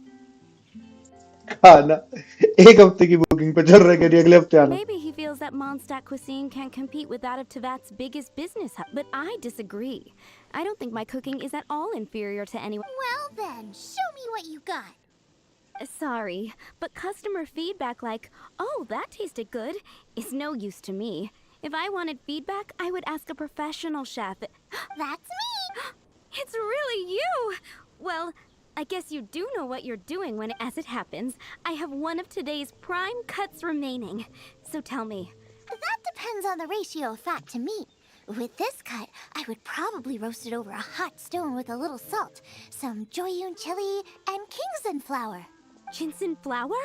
खाना एक हफ्ते की बुकिंग पे चल रहा है, कह रही अगले हफ्ते आना। Maybe he feels that Mondstadt cuisine can compete with that of Tevat's biggest business hub, but I disagree. I don't think my cooking is at all inferior to anyone. Well then, show me what you got. Sorry, but customer feedback like, "Oh, that tasted good," is no use to me. If I wanted feedback, I would ask a professional chef. That's me. It's really you! Well, I guess you do know what you're doing when, as it happens, I have one of today's prime cuts remaining. So tell me. That depends on the ratio of fat to meat. With this cut, I would probably roast it over a hot stone with a little salt, some Joyun chili, and Kingston flour. Ginseng flour?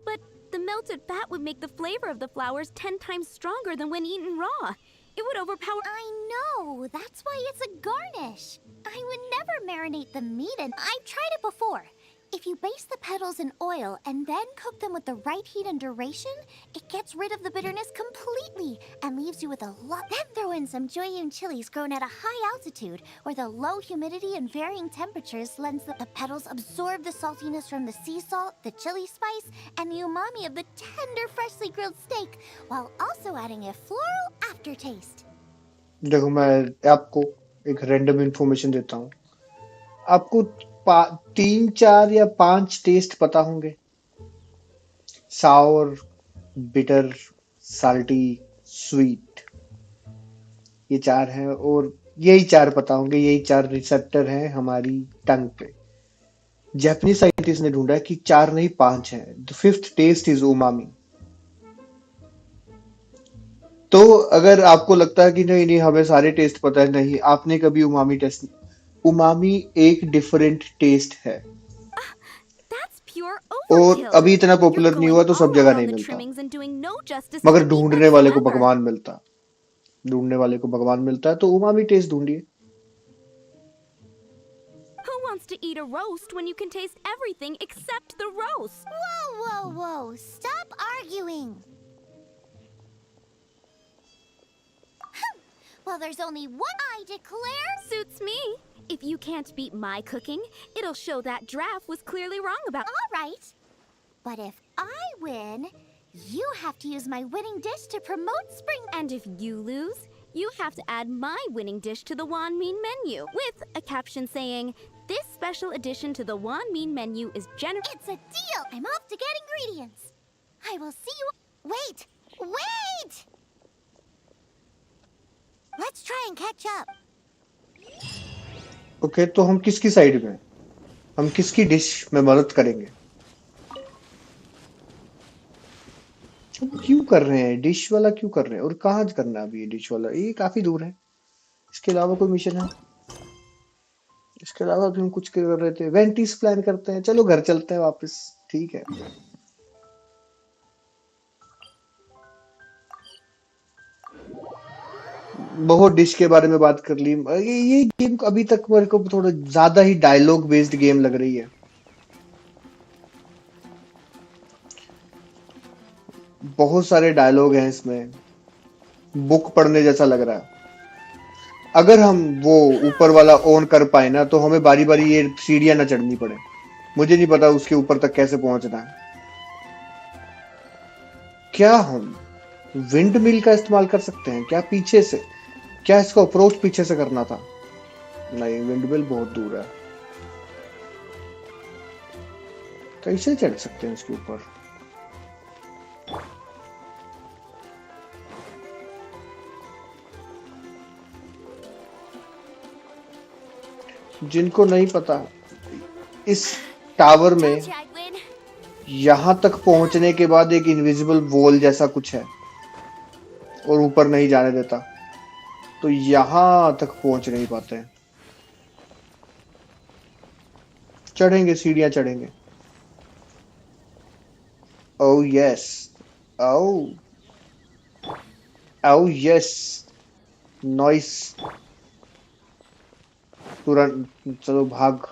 But the melted fat would make the flavor of the flowers 10 times stronger than when eaten raw. It would overpower. I know, that's why it's a garnish. I would never marinate the meat, and I've tried it before. If you baste the petals in oil and then cook them with the right heat and duration, it gets rid of the bitterness completely and leaves you with a lot. Then throw in some Joyun chilies grown at a high altitude, where the low humidity and varying temperatures lends the petals absorb the saltiness from the sea salt, the chili spice, and the umami of the tender, freshly grilled steak, while also adding a floral aftertaste. देखो मैं आपको एक random information देता हूँ। आपको 3, 4 या 5 test पता होंगे। सावर, बिटर, साल्टी, स्वीट, ये 4 हैं और यही 4 पता होंगे, यही 4 रिसेप्टर हैं हमारी टंग पे। जापानीज साइंटिस्ट ने ढूंढा कि 4 नहीं 5 हैं। The fifth taste is umami. तो अगर आपको लगता है कि नहीं नहीं हमें सारे टेस्ट पता है, नहीं आपने कभी उमामी टेस्ट, उमामी एक डिफरेंट टेस्ट है That's pure और overkill. अभी इतना You're पॉपुलर नहीं going हुआ तो सब all जगह out नहीं on the मिलता, trimmings and doing no justice to मगर the meat ढूंढने वाले को whatsoever. भगवान मिलता, ढूंढने वाले को भगवान मिलता है। तो उमामी टेस्ट ढूंढिए। Who wants to eat a roast when you can taste everything except the roast? Whoa, whoa, whoa. Stop arguing. Well, there's only one I declare. Suits me. If you can't beat my cooking, it'll show that Draft was clearly wrong about. All right. But if I win, you have to use my winning dish to promote spring. And if you lose, you have to add my winning dish to the Wan Mean menu with a caption saying, "This special addition to the Wan Mean menu is generous." It's a deal. I'm off to get ingredients. I will see you. Wait! Wait! Let's try and catch up. Okay तो हम किसकी side में हैं? हम किसकी dish में मदद करेंगे? हम क्यों कर रहे हैं डिश वाला, क्यों कर रहे हैं और कहाँ करना है अभी ये डिश वाला? ये काफी दूर है। इसके अलावा कोई मिशन है? इसके अलावा भी हम कुछ कर रहे थे, वेंटिस प्लान करते हैं। चलो घर चलते हैं वापस, ठीक है। बहुत डिश के बारे में बात कर ली। ये गेम अभी तक मेरे को थोड़ा ज्यादा ही डायलॉग बेस्ड गेम लग रही है। बहुत सारे डायलॉग हैं इसमें, बुक पढ़ने जैसा लग रहा है। अगर हम वो ऊपर वाला ऑन कर पाए ना तो हमें बारी बारी ये सीढ़ियां ना चढ़नी पड़े। मुझे नहीं पता उसके ऊपर तक कैसे पहुंचना है। क्या हम विंड मिल का इस्तेमाल कर सकते हैं क्या पीछे से? क्या इसको अप्रोच पीछे से करना था? नहीं, विंड मिल बहुत दूर है। कैसे चढ़ सकते हैं इसके ऊपर? जिनको नहीं पता, इस टावर में Told you I'd win. यहां तक पहुंचने के बाद एक इनविजिबल वॉल जैसा कुछ है और ऊपर नहीं जाने देता, तो यहां तक पहुंच नहीं पाते हैं। चढ़ेंगे, सीढ़ियां चढ़ेंगे। ओह यस, ओह ओह यस, नॉइस। तुरंत चलो भाग।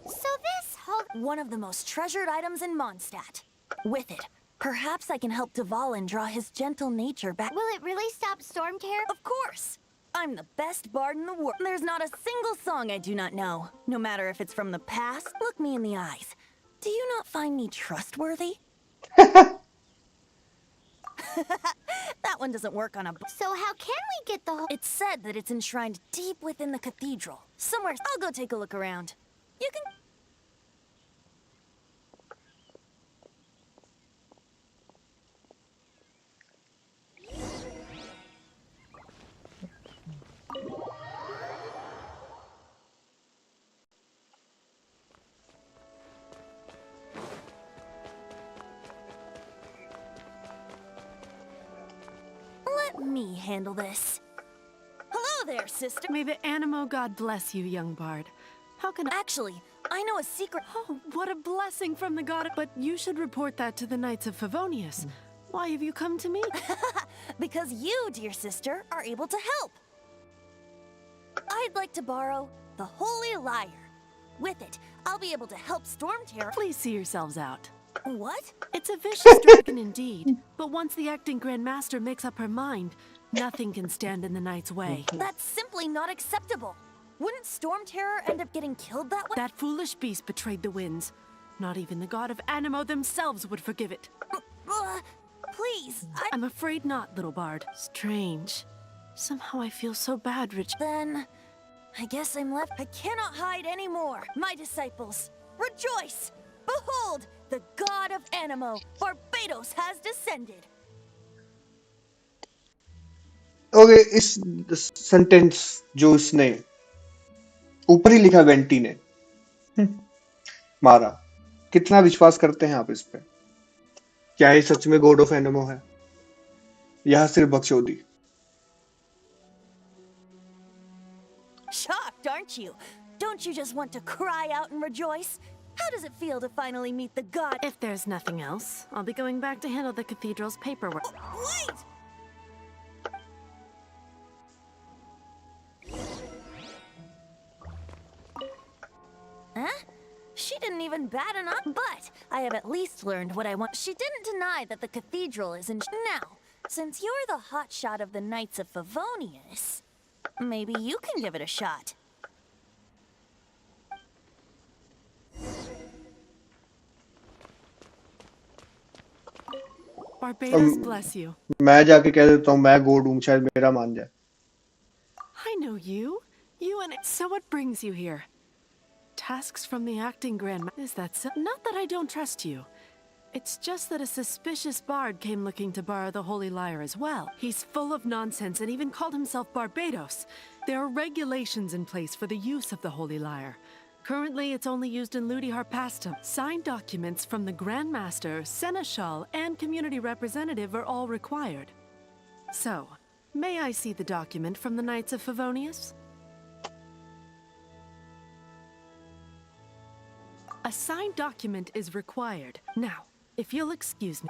So this whole... One of the most treasured items in Mondstadt. With it, perhaps I can help Dvalin draw his gentle nature back. Will it really stop Storm Terror? Of course! I'm the best bard in the world. There's not a single song I do not know, no matter if it's from the past. Look me in the eyes. Do you not find me trustworthy? That one doesn't work on a... So how can we get the whole... It's said that it's enshrined deep within the cathedral. Somewhere... I'll go take a look around. You can... Let me handle this. Hello there, sister. May the Animo God bless you, young bard. How can I... Actually, I know a secret. Oh, what a blessing from the god. But you should report that to the Knights of Favonius. Why have you come to me? Because you, dear sister, are able to help. I'd like to borrow the Holy Lyre. With it, I'll be able to help Storm Terror. Please see yourselves out. What? It's a vicious dragon indeed. But once the acting Grand Master makes up her mind, nothing can stand in the Knight's way. That's simply not acceptable. Wouldn't Storm Terror end up getting killed that way? That foolish beast betrayed the winds. Not even the god of Animo themselves would forgive it. Please, I'm afraid not, little bard. Strange. Somehow I feel so bad, Rich. Then, I guess I'm left. I cannot hide anymore. My disciples, rejoice! Behold, the god of Animo, Barbados, has descended. Okay, इस sentence जो इसने ऊपर ही लिखा vanity ने मारा, कितना विश्वास करते हैं आप इस पे? क्या ये सच में गॉड ऑफ एनिमो है या सिर्फ बकचोदी? Shocked, aren't you? Don't you just want to cry out and rejoice? How does it feel to finally meet the god? If there's nothing else, I'll be going back to handle the cathedral's paperwork. Wait! Huh? She didn't even bat an eye. But I have at least learned what I want. She didn't deny that the cathedral is in. Now, since you're the hotshot of the Knights of Favonius, maybe you can give it a shot. Barbados bless you. मैं जाके कह देता हूँ मैं God हूँ, शायद मेरा मान जाए. I know you. You and it. So what brings you here? Tasks from the acting grand. Is that so? Not that I don't trust you. It's just that a suspicious bard came looking to borrow the Holy Lyre as well. He's full of nonsense and even called himself Barbados. There are regulations in place for the use of the Holy Lyre. Currently, it's only used in Ludi Harpastum. Signed documents from the Grand Master, Seneschal, and Community Representative are all required. So, may I see the document from the Knights of Favonius? A signed document is required. Now, if you'll excuse me.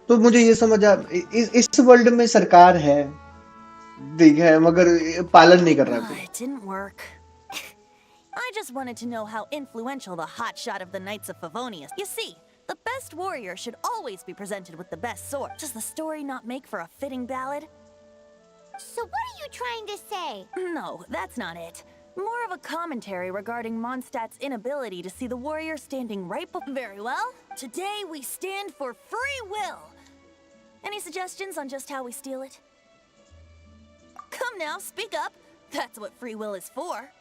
तो मुझे ये समझ आ, इस world में सरकार है, ठीक है, मगर पालन नहीं कर रहा कोई. It didn't work. I just wanted to know how influential the hotshot of the Knights of Favonius. You see, the best warrior should always be presented with the best sword. Does the story not make for a fitting ballad? So what are you trying to say? No, that's not it. More of a commentary regarding Mondstadt's inability to see the warrior standing right before. Very well. Today we stand for free will. Any suggestions on just how we steal it? Come now, speak up. That's what free will is for.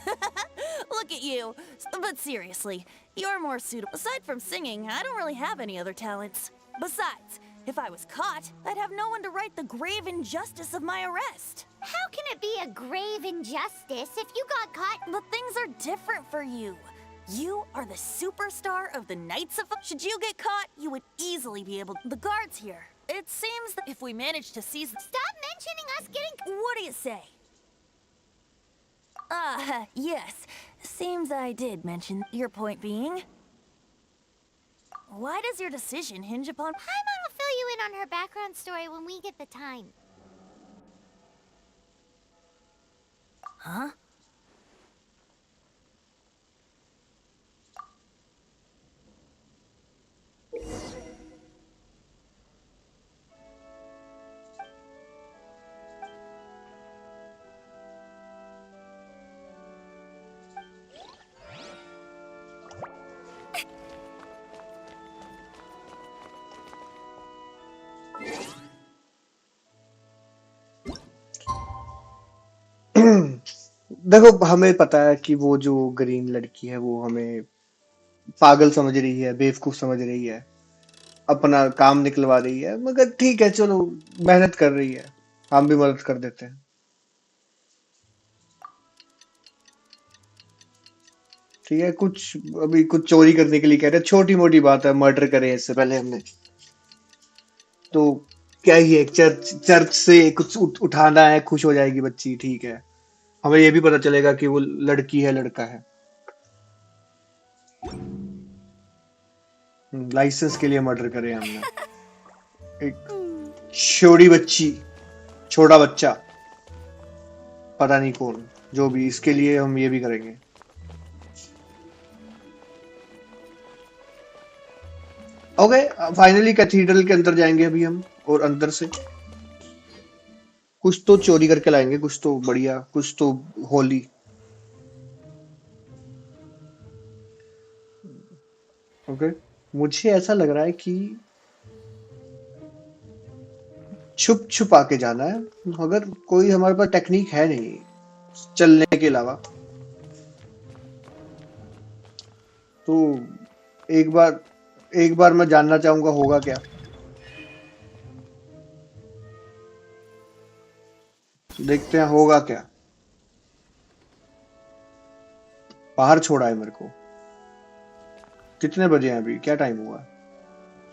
Look at you. But seriously, you're more suitable. Aside from singing, I don't really have any other talents. Besides, if I was caught, I'd have no one to right the grave injustice of my arrest. How can it be a grave injustice if you got caught? But things are different for you. You are the superstar of the Knights of... Should you get caught, you would easily be able... The guards here. It seems that if we manage to seize... Stop mentioning us getting... What do you say? Yes. Seems I did mention. Your point being... Why does your decision hinge upon... Paimon will fill you in on her background story when we get the time. Huh? देखो, हमें पता है कि वो जो green लड़की है वो हमें पागल समझ रही है, बेवकूफ समझ रही है, अपना काम निकलवा रही है, मगर ठीक है, चलो मेहनत कर रही है, हम भी मदद कर देते हैं. ठीक है, कुछ अभी कुछ चोरी करने के लिए कह रहे हैं, छोटी मोटी बात है, मर्डर करे इससे पहले हमने, तो क्या ही है, चर्च से कुछ उठाना है, खुश हो जाएगी बच्ची, ठीक है. हमें ये भी पता चलेगा कि वो लड़की है लड़का है. लाइसेंस के लिए मर्डर करे हमने, एक छोटी बच्ची, छोटा बच्चा, पता नहीं कौन, जो भी, इसके लिए हम ये भी करेंगे. ओके, फाइनली कैथीड्रल के अंदर जाएंगे अभी हम, और अंदर से कुछ तो चोरी करके लाएंगे, कुछ तो बढ़िया, कुछ तो होली. ओके, मुझे ऐसा लग रहा है कि छुप छुपा के जाना है, मगर कोई हमारे पास टेक्निक है नहीं चलने के अलावा। तो एक बार एक बार मैं जानना चाहूंगा होगा क्या। देखते हैं होगा क्या। बाहर छोड़ा है मेरे को। कितने बजे हैं अभी, क्या टाइम हुआ है?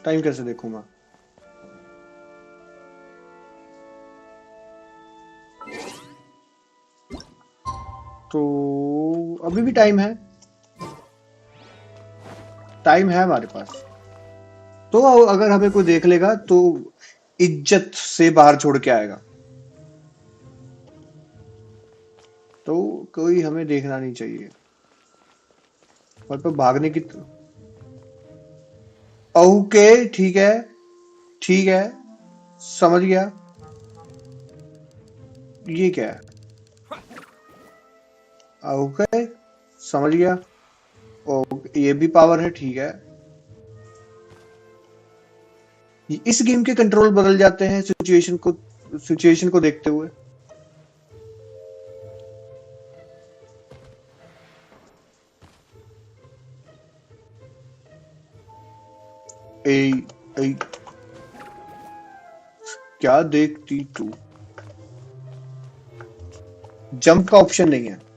टाइम कैसे देखूं मैं? तो अभी भी टाइम है हमारे पास। तो अगर हमें कोई देख लेगा तो इज्जत से बाहर छोड़ के आएगा। तो कोई हमें देखना नहीं चाहिए। और तो भागने की ओके ठीक है, समझ गया। ये क्या है? ओके, समझ गया। ओ, ये भी पावर है, ठीक है। इस गेम के कंट्रोल बदल जाते हैं सिचुएशन को देखते हुए। ए, ए, क्या देखती तू? जंप का ऑप्शन नहीं है।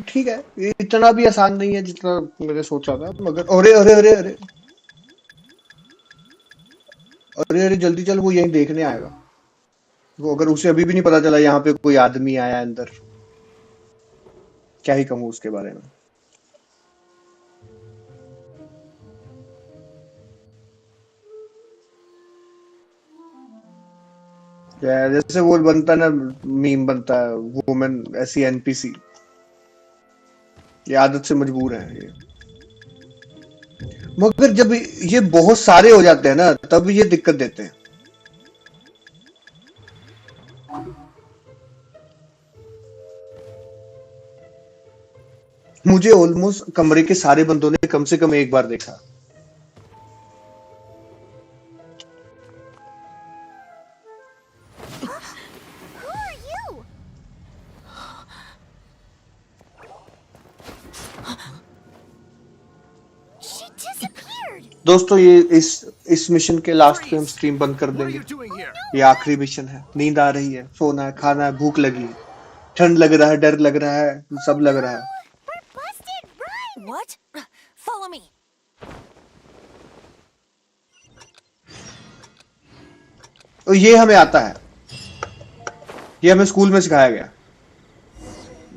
ठीक है, ये इतना भी आसान नहीं है जितना मैंने सोचा था। मगर अरे अरे अरे अरे अरे अरे, जल्दी चल, वो यहीं देखने आएगा। वो अगर उसे अभी भी नहीं पता चला यहाँ पे कोई आदमी आया अंदर, क्या ही कहूँ उसके बारे में। जैसे वो बनता है ना, मीम बनता है, वुमेन ऐसी एनपीसी। ये आदत से मजबूर है ये। मगर जब ये बहुत सारे हो जाते हैं ना, तब ये दिक्कत देते हैं। मुझे ऑलमोस्ट कमरे के सारे बंदों ने कम से कम एक बार देखा। Who are you? She disappeared. दोस्तों, ये इस मिशन के लास्ट पे हम स्ट्रीम बंद कर What are देंगे। you doing here? ये आखिरी मिशन है। नींद आ रही है, सोना है, खाना है, भूख लगी है, ठंड लग रहा है, डर लग रहा है, सब लग रहा है। We're busted. Run. What? Follow me. और ये हमें आता है, ये हमें स्कूल में सिखाया गया।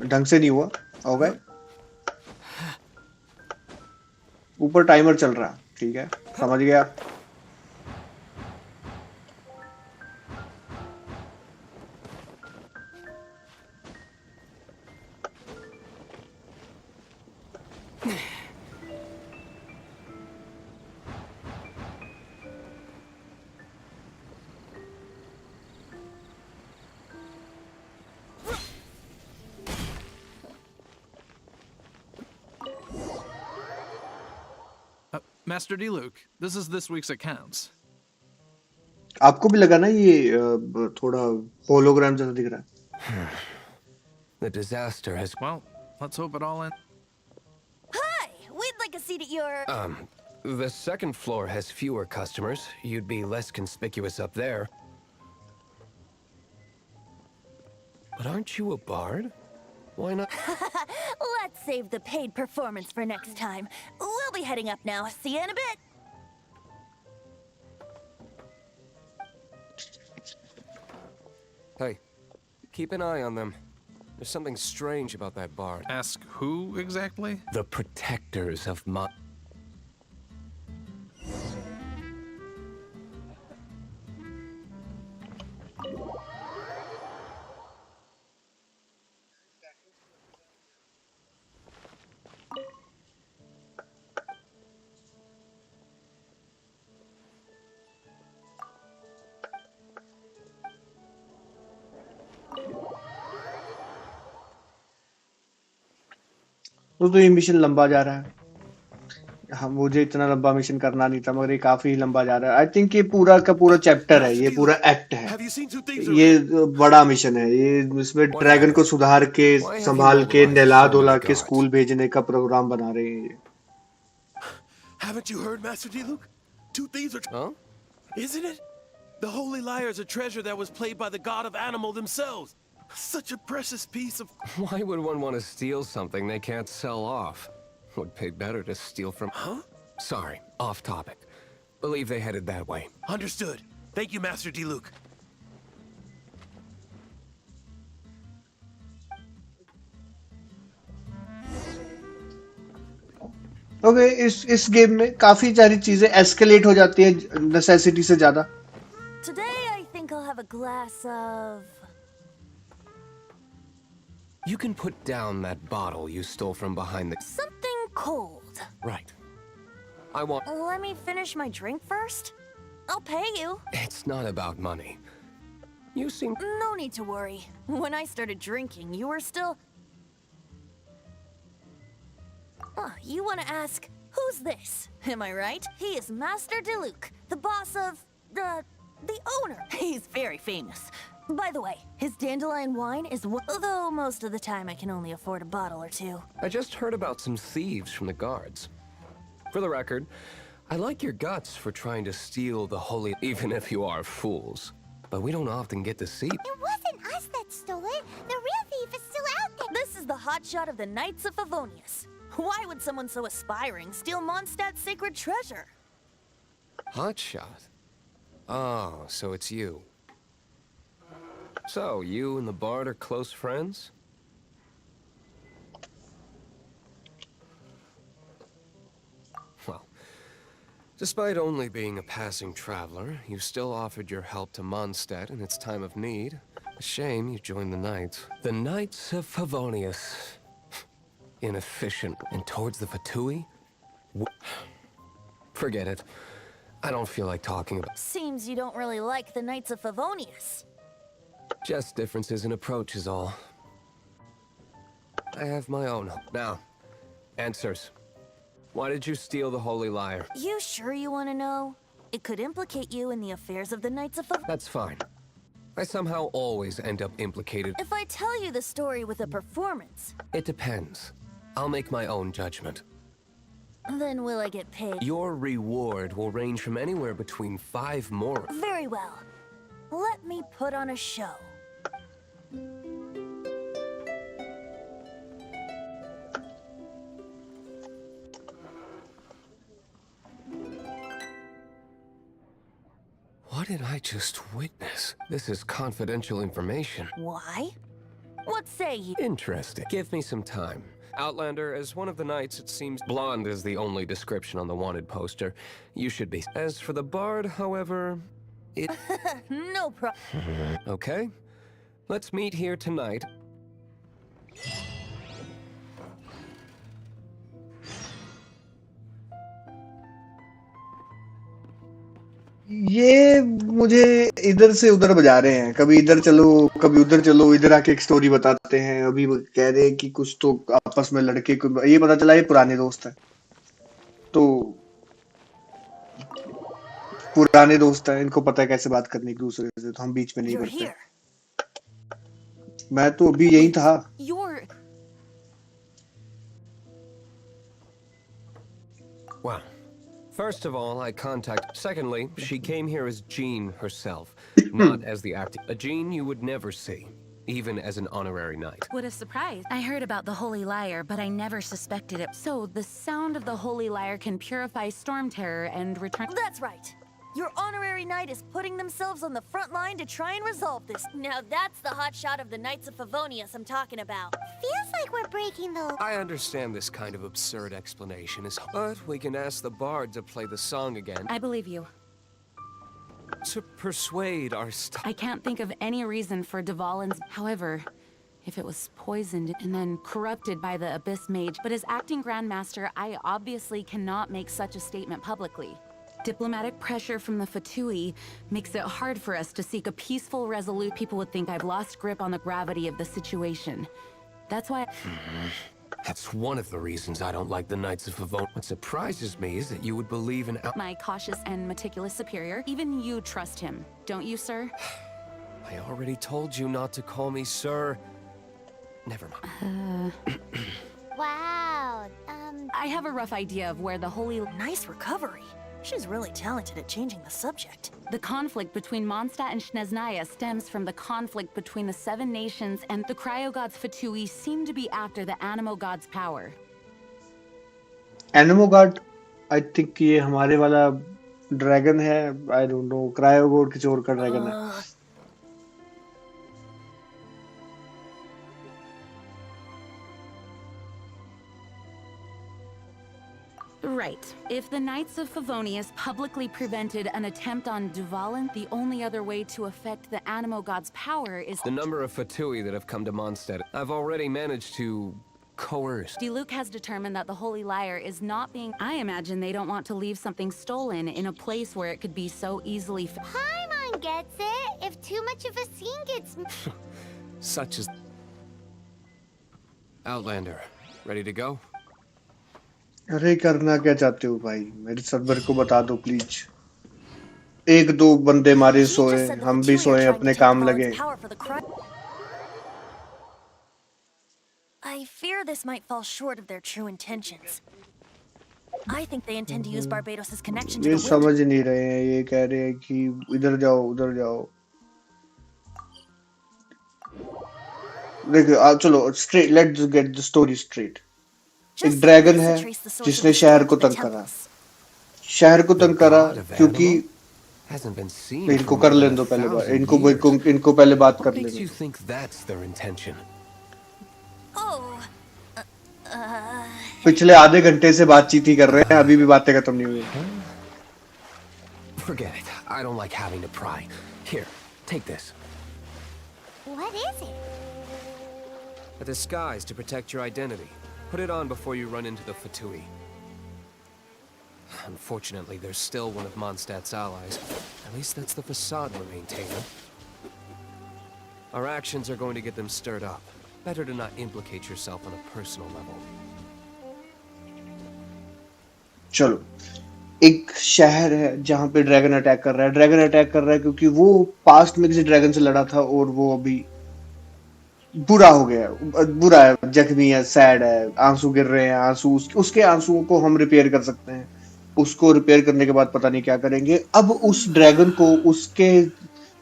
ढंग से नहीं हुआ, हो गए। ऊपर टाइमर चल रहा, ठीक है, समझ गया। Master D. Luke, this is this week's accounts. आपको भी लगा ना ये थोड़ा होलोग्राम जैसा दिख रहा है? The disaster has... Well, let's hope it all ends. Hi! We'd like a seat at your... The second floor has fewer customers. You'd be less conspicuous up there. But aren't you a bard? Why not? Let's save the paid performance for next time. We'll be heading up now. See you in a bit. Keep an eye on them. There's something strange about that bard. Ask who exactly? The protectors of my... तो ये mission लंबा जा रहा है। हाँ, मुझे इतना लंबा मिशन करना नहीं था, मगर ये काफी लंबा जा रहा है। आई थिंक ये पूरा का पूरा चैप्टर है, ये पूरा एक्ट है। ये बड़ा मिशन है ये। इसमें ड्रैगन को सुधार के, संभाल के, नहला धुला के स्कूल भेजने का प्रोग्राम बना रहे हैं ये। Haven't you heard, Master D. Luke? 2 thieves are... Huh? Isn't it? The Holy Lyre is a treasure that was played by the god of animal themselves. Such a precious piece of... Why would one want to steal something they can't sell off? Would pay better to steal from... Huh? Sorry, off topic. Believe they headed that way. Understood. Thank you, Master D. Luke. Okay, इस game में काफी सारी चीजें escalate हो जाती हैं necessity से ज्यादा। Today I think I'll have a glass of... You can put down that bottle you stole from behind the... something cold. Right. I want... Let me finish my drink first. I'll pay you. It's not about money. You seem... No need to worry. When I started drinking, you were still... You want to ask, who's this? Am I right? He is Master DeLuke, the boss of... the owner. He's very famous. By the way, his dandelion wine is... Though most of the time I can only afford a bottle or two. I just heard about some thieves from the guards. For the record, I like your guts for trying to steal the holy... even if you are fools. But we don't often get to see... It wasn't us that stole it. The real thief is still out there. This is the hotshot of the Knights of Favonius. Why would someone so aspiring steal Mondstadt's sacred treasure? Hotshot? Oh, so it's you. So, you and the bard are close friends? Well, despite only being a passing traveler, you still offered your help to Mondstadt in its time of need. A shame you joined the Knights. The Knights of Favonius. Inefficient. And towards the Fatui? Forget it. I don't feel like talking about... Seems you don't really like the Knights of Favonius. Just differences in approach is all. I have my own. Now, answers. Why did you steal the Holy Lyre? You sure you want to know? It could implicate you in the affairs of the Knights of Favonius. That's fine. I somehow always end up implicated. If I tell you the story with a performance... It depends. I'll make my own judgment. Then will I get paid? Your reward will range from anywhere between 5 more. Very well. Let me put on a show. What did I just witness? This is confidential information. Why? What say you? Interesting. Give me some time. Outlander, as one of the knights, it seems blonde is the only description on the wanted poster. You should be. As for the bard, however, it... No problem. Okay. Let's meet here tonight. ये मुझे इधर से उधर बजा रहे हैं, कभी इधर चलो कभी उधर चलो, इधर आके एक स्टोरी बताते हैं। अभी वो कह रहे हैं कि कुछ तो आपस में लड़के को, ये पता चला ये पुराने दोस्त हैं, तो पुराने दोस्त हैं, इनको पता है कैसे बात करनी एक दूसरे से, तो हम बीच में नहीं पड़ते। मैं तो अभी यही था। Wow. First of all, I contact... Secondly, she came here as Jean herself, not as the acting... A Jean you would never see, even as an honorary knight. What a surprise. I heard about the Holy Lyre, but I never suspected it. So, the sound of the Holy Lyre can purify storm terror and return... That's right. Your honorary knight is putting themselves on the front line to try and resolve this. Now that's the hot shot of the Knights of Favonius I'm talking about. Feels like we're breaking the... I understand this kind of absurd explanation is, but we can ask the bard to play the song again. I believe you. To persuade our I can't think of any reason for Dvalin's... However, if it was poisoned and then corrupted by the Abyss Mage, but as acting Grandmaster, I obviously cannot make such a statement publicly. Diplomatic pressure from the Fatui makes it hard for us to seek a peaceful resolution. People would think I've lost grip on the gravity of the situation. That's why... That's one of the reasons I don't like the Knights of Favonius. What surprises me is that you would believe in... My cautious and meticulous superior. Even you trust him, don't you, sir? I already told you not to call me sir. Never mind. Wow, I have a rough idea of where the Holy... Nice recovery. She's really talented at changing the subject. The conflict between Mondstadt and Snezhnaya stems from the conflict between the Seven Nations, and the Cryogods Fatui seem to be after the Animo God's power. Animo God, I think ये हमारे वाला dragon है. I don't know. क्रायोगोड किसी और का dragon है. Right. If the Knights of Favonius publicly prevented an attempt on Dvalin, the only other way to affect the Animo God's power is... The number of Fatui that have come to Mondstadt, I've already managed to coerce. Diluc has determined that the Holy Lyre is not being... I imagine they don't want to leave something stolen in a place where it could be so easily... Paimon gets it. If too much of a scene gets... Such as... Outlander, ready to go? अरे करना क्या चाहते हो भाई? मेरे server को बता दो प्लीज. एक दो बंदे मारे सोए, हम भी सोए, अपने काम लगे. I fear this might fall short of their true intentions. I think they intend to use Barbados' connection to ये the wind. समझ नहीं रहे हैं. ये कह रहे हैं कि इधर जाओ, उधर जाओ. देखो, चलो straight. Let's get the story straight. एक ड्रैगन है जिसने शहर को तंग करा. शहर को तंग करा क्योंकि इनको कर लेने दो पहले बात. इनको पहले बात कर लेने दो. पिछले आधे घंटे से बातचीत ही कर रहे हैं, अभी भी बातें खत्म नहीं हुई. Forget it. I don't like having to pry. Here, take this. What is it? A disguise to protect your identity. Put it on before you run into the Fatui. Unfortunately, there's still one of Mondstadt's allies. At least that's the facade we're maintaining. Our actions are going to get them stirred up. Better to not implicate yourself on a personal level. चलो, एक शहर है जहाँ पे dragon attack कर रहा है. Dragon attack कर रहा है क्योंकि वो पास्ट में किसी ड्रैगन से लड़ा था और वो अभी बुरा हो गया. बुरा है, जख्मी है, सैड है, आंसू गिर रहे हैं. आंसू उसके आंसुओं को हम रिपेयर कर सकते हैं. उसको रिपेयर करने के बाद पता नहीं क्या करेंगे. अब उस ड्रैगन को उसके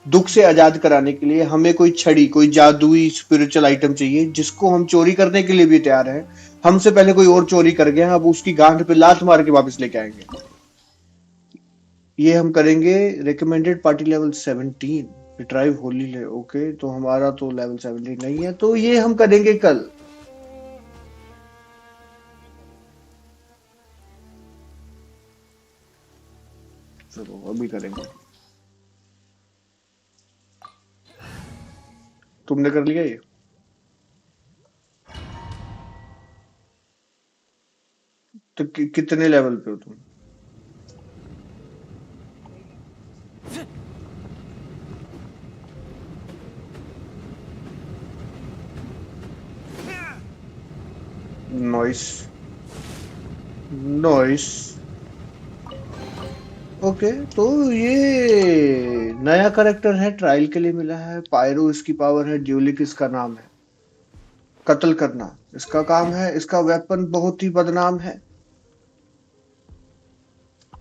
दुख से आजाद कराने के लिए हमें कोई छड़ी, कोई जादुई स्पिरिचुअल आइटम चाहिए जिसको हम चोरी करने के लिए भी तैयार हैं. हमसे पहले कोई और चोरी कर गया, अब उसकी गांठ पे लात मार के वापस लेके आएंगे. ये हम करेंगे. Recommended party level 17. Retrieve Holi ले. ओके, तो हमारा तो लेवल 17 नहीं है, तो ये हम करेंगे कल. चलो अभी करेंगे. तुमने कर लिया ये? तो कितने लेवल पे हो तुम? नॉइस. ओके, तो ये नया कैरेक्टर है, ट्रायल के लिए मिला है. पायरो इसकी पावर है, ड्यूलिक इसका नाम है. कत्ल करना इसका काम है. इसका वेपन बहुत ही बदनाम है.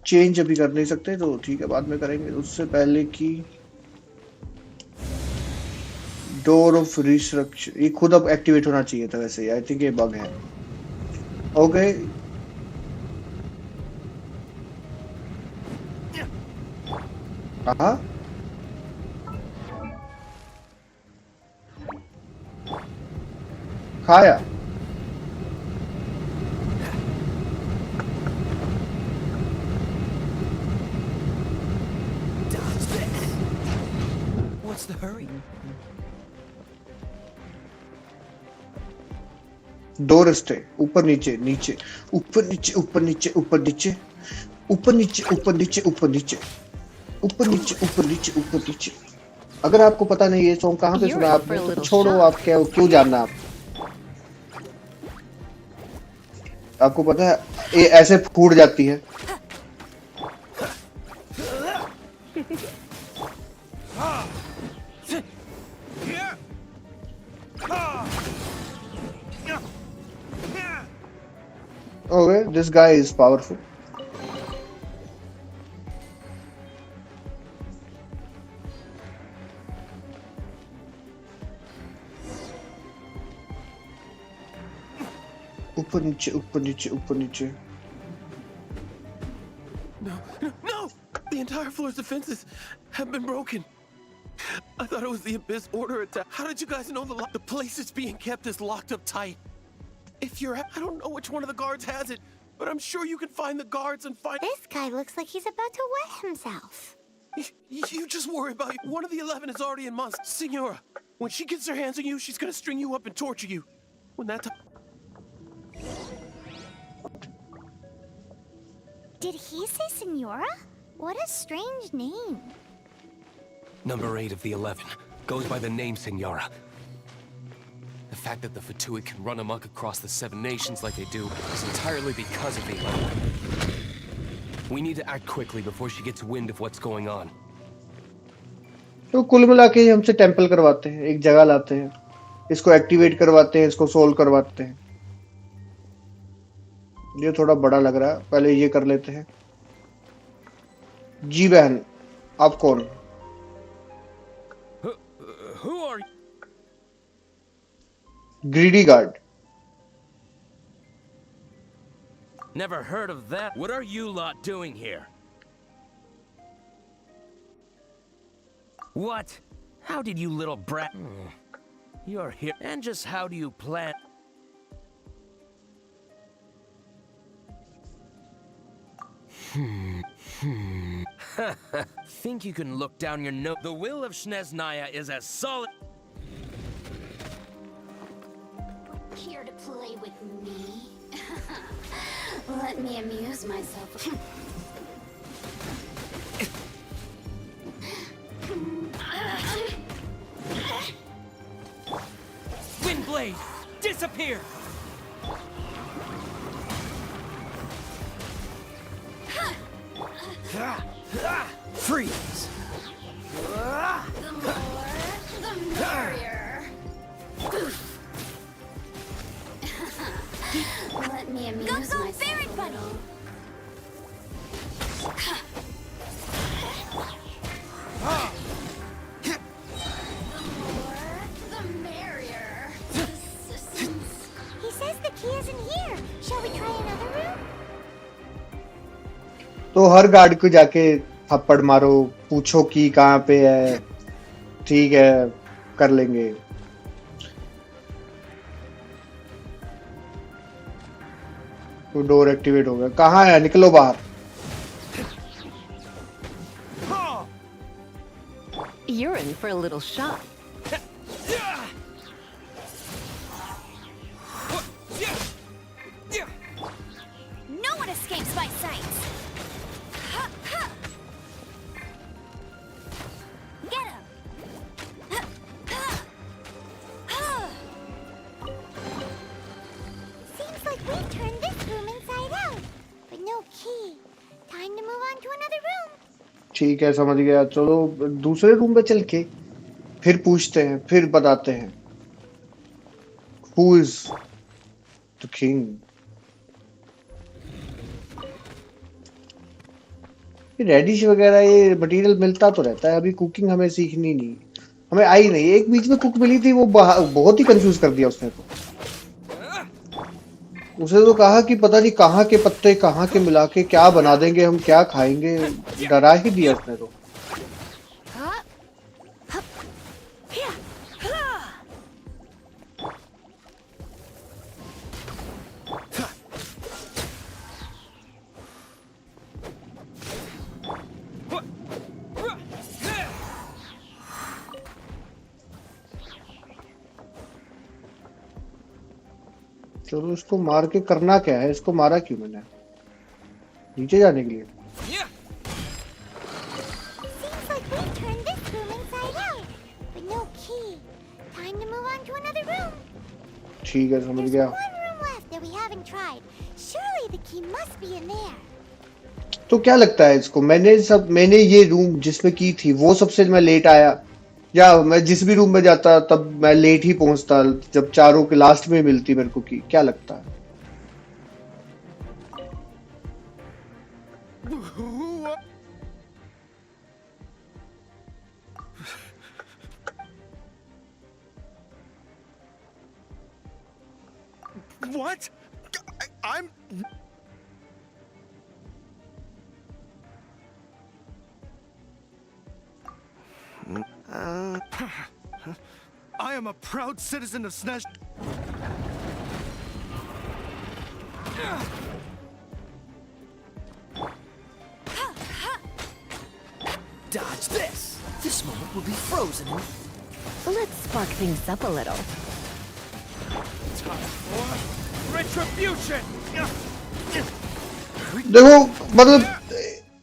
चेंज अभी कर नहीं सकते, तो ठीक है बाद में करेंगे. उससे पहले कि डोर ऑफ रिस्ट्रक्चर, ये खुद अब एक्टिवेट होना चाहिए था वैसे. आई थिंक ये बग है. ओके, कहा? खाया? What's the hurry? दो रास्ते, ऊपर नीचे नीचे ऊपर नीचे ऊपर नीचे ऊपर नीचे ऊपर नीचे ऊपर नीचे ऊपर नीचे ऊपर नीचे ऊपर नीचे ऊपर नीचे। अगर आपको पता नहीं ये सॉन्ग कहाँ पे सुना आपने तो छोड़ो, आप क्या क्यों जानना आप। आपको पता है ये ऐसे फूट जाती है। Okay, this guy is powerful. ऊपर नीचे ऊपर नीचे ऊपर नीचे। No! The entire floor's defenses have been broken. I thought it was the Abyss order attack. How did you guys know the place it's being kept is locked up tight? If you're, I don't know which one of the guards has it, but I'm sure you can find the guards and find. This guy looks like he's about to wet himself. You just worry about it. One of the 11 is already in Monst. Senora, when she gets her hands on you, she's gonna string you up and torture you. When that time. Did he say Senora? What a strange name. Number 8 of the 11 goes by the name Senora. The fact that the Fatui can run amok across the 7 nations like they do is entirely because of the 11. We need to act quickly before she gets wind of what's going on. तो कुल मिला के हमसे temple करवाते हैं, एक जगह लाते हैं, इसको एक्टिवेट करवाते हैं, इसको सोल्व करवाते हैं। ये थोड़ा बड़ा लग रहा है, पहले ये कर लेते हैं। जी बहन, आप कौन? Who are you? Greedy guard. Never heard of that. What are you lot doing here? What? How did you little brat? You're here. And just how do you plan? Think you can look down your nose? The will of Shneznaya is as solid. Here to play with me? Let me amuse myself. Windblade, disappear! Freeze! The more, the merrier. Let me amuse myself a little. The more, the merrier. Assistance. He says the key isn't here. Shall we try another room? तो हर guard को जाके थप्पड़ मारो, पूछो कि कहाँ पे है। ठीक है, कर लेंगे। तो डोर एक्टिवेट हो गया। कहाँ है? निकलो बाहर। You're in for a little shock. No one escapes my sight. Get him. Seems like we've turned this room inside out. But no key. Time to move on to another room. ठीक है, समझ गया। चलो दूसरे room पे चल के फिर पूछते हैं, फिर बताते हैं। Who is the king? Radish वगैरह ये मटेरियल मिलता तो रहता है, अभी कुकिंग हमें सीखनी नहीं, हमें आई नहीं। एक बीच में कुक मिली थी, वो बहुत ही कंफ्यूज कर दिया उसने। तो उसे तो कहा कि पता नहीं कहाँ के पत्ते कहाँ के मिला के क्या बना देंगे हम, क्या खाएंगे, डरा ही दिया उसने तो। चलो इसको मार के करना क्या है, इसको मारा क्यों मैंने, नीचे जाने के लिए? Seems like we turned this room inside out, but no key. Time to move on to another room. ठीक है, समझ There's गया। one room left that we haven't tried. Surely the key must be in there. तो क्या लगता है इसको, मैंने ये रूम जिसमें की थी वो सबसे मैं लेट आया, या मैं जिस भी रूम में जाता तब मैं लेट ही पहुंचता जब चारों के लास्ट में मिलती मेरे को की, क्या लगता है? What? I'm... I am a proud citizen of Snesh. Dodge this! This moment will be frozen in... Let's spark things up a little. Time for retribution! देखो मतलब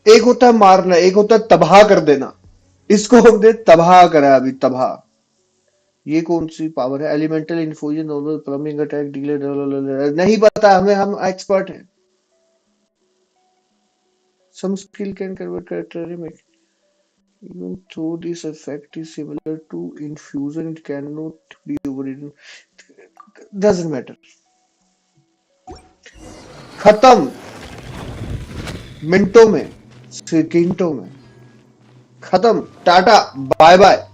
एक होता है मारना, एक होता है तबाह कर देना, इसको हमने तबाह करा अभी, तबाह। ये कौन सी पावर है? Elemental infusion, normal, plunging attack, delay, नहीं पता हमें, हम एक्सपर्ट हैं। Some skill can convert character image. Even though this effect is similar to infusion, it cannot be overridden. Doesn't matter. खत्म, मिनटों में, सेकंडों में, खत्म, टाटा, बाय बाय।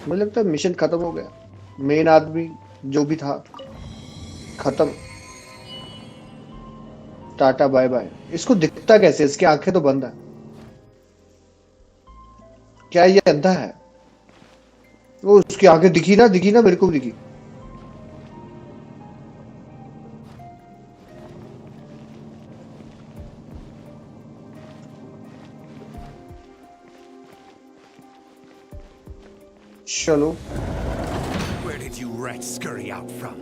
मुझे लगता है मिशन खत्म हो गया, मेन आदमी जो भी था खत्म, टाटा बाय बाय। इसको दिखता कैसे, इसकी आंखें तो बंद है, क्या ये अंधा है? वो उसकी आंखें दिखी ना, मेरे को भी दिखी। चलो। Where did you rats scurry out from?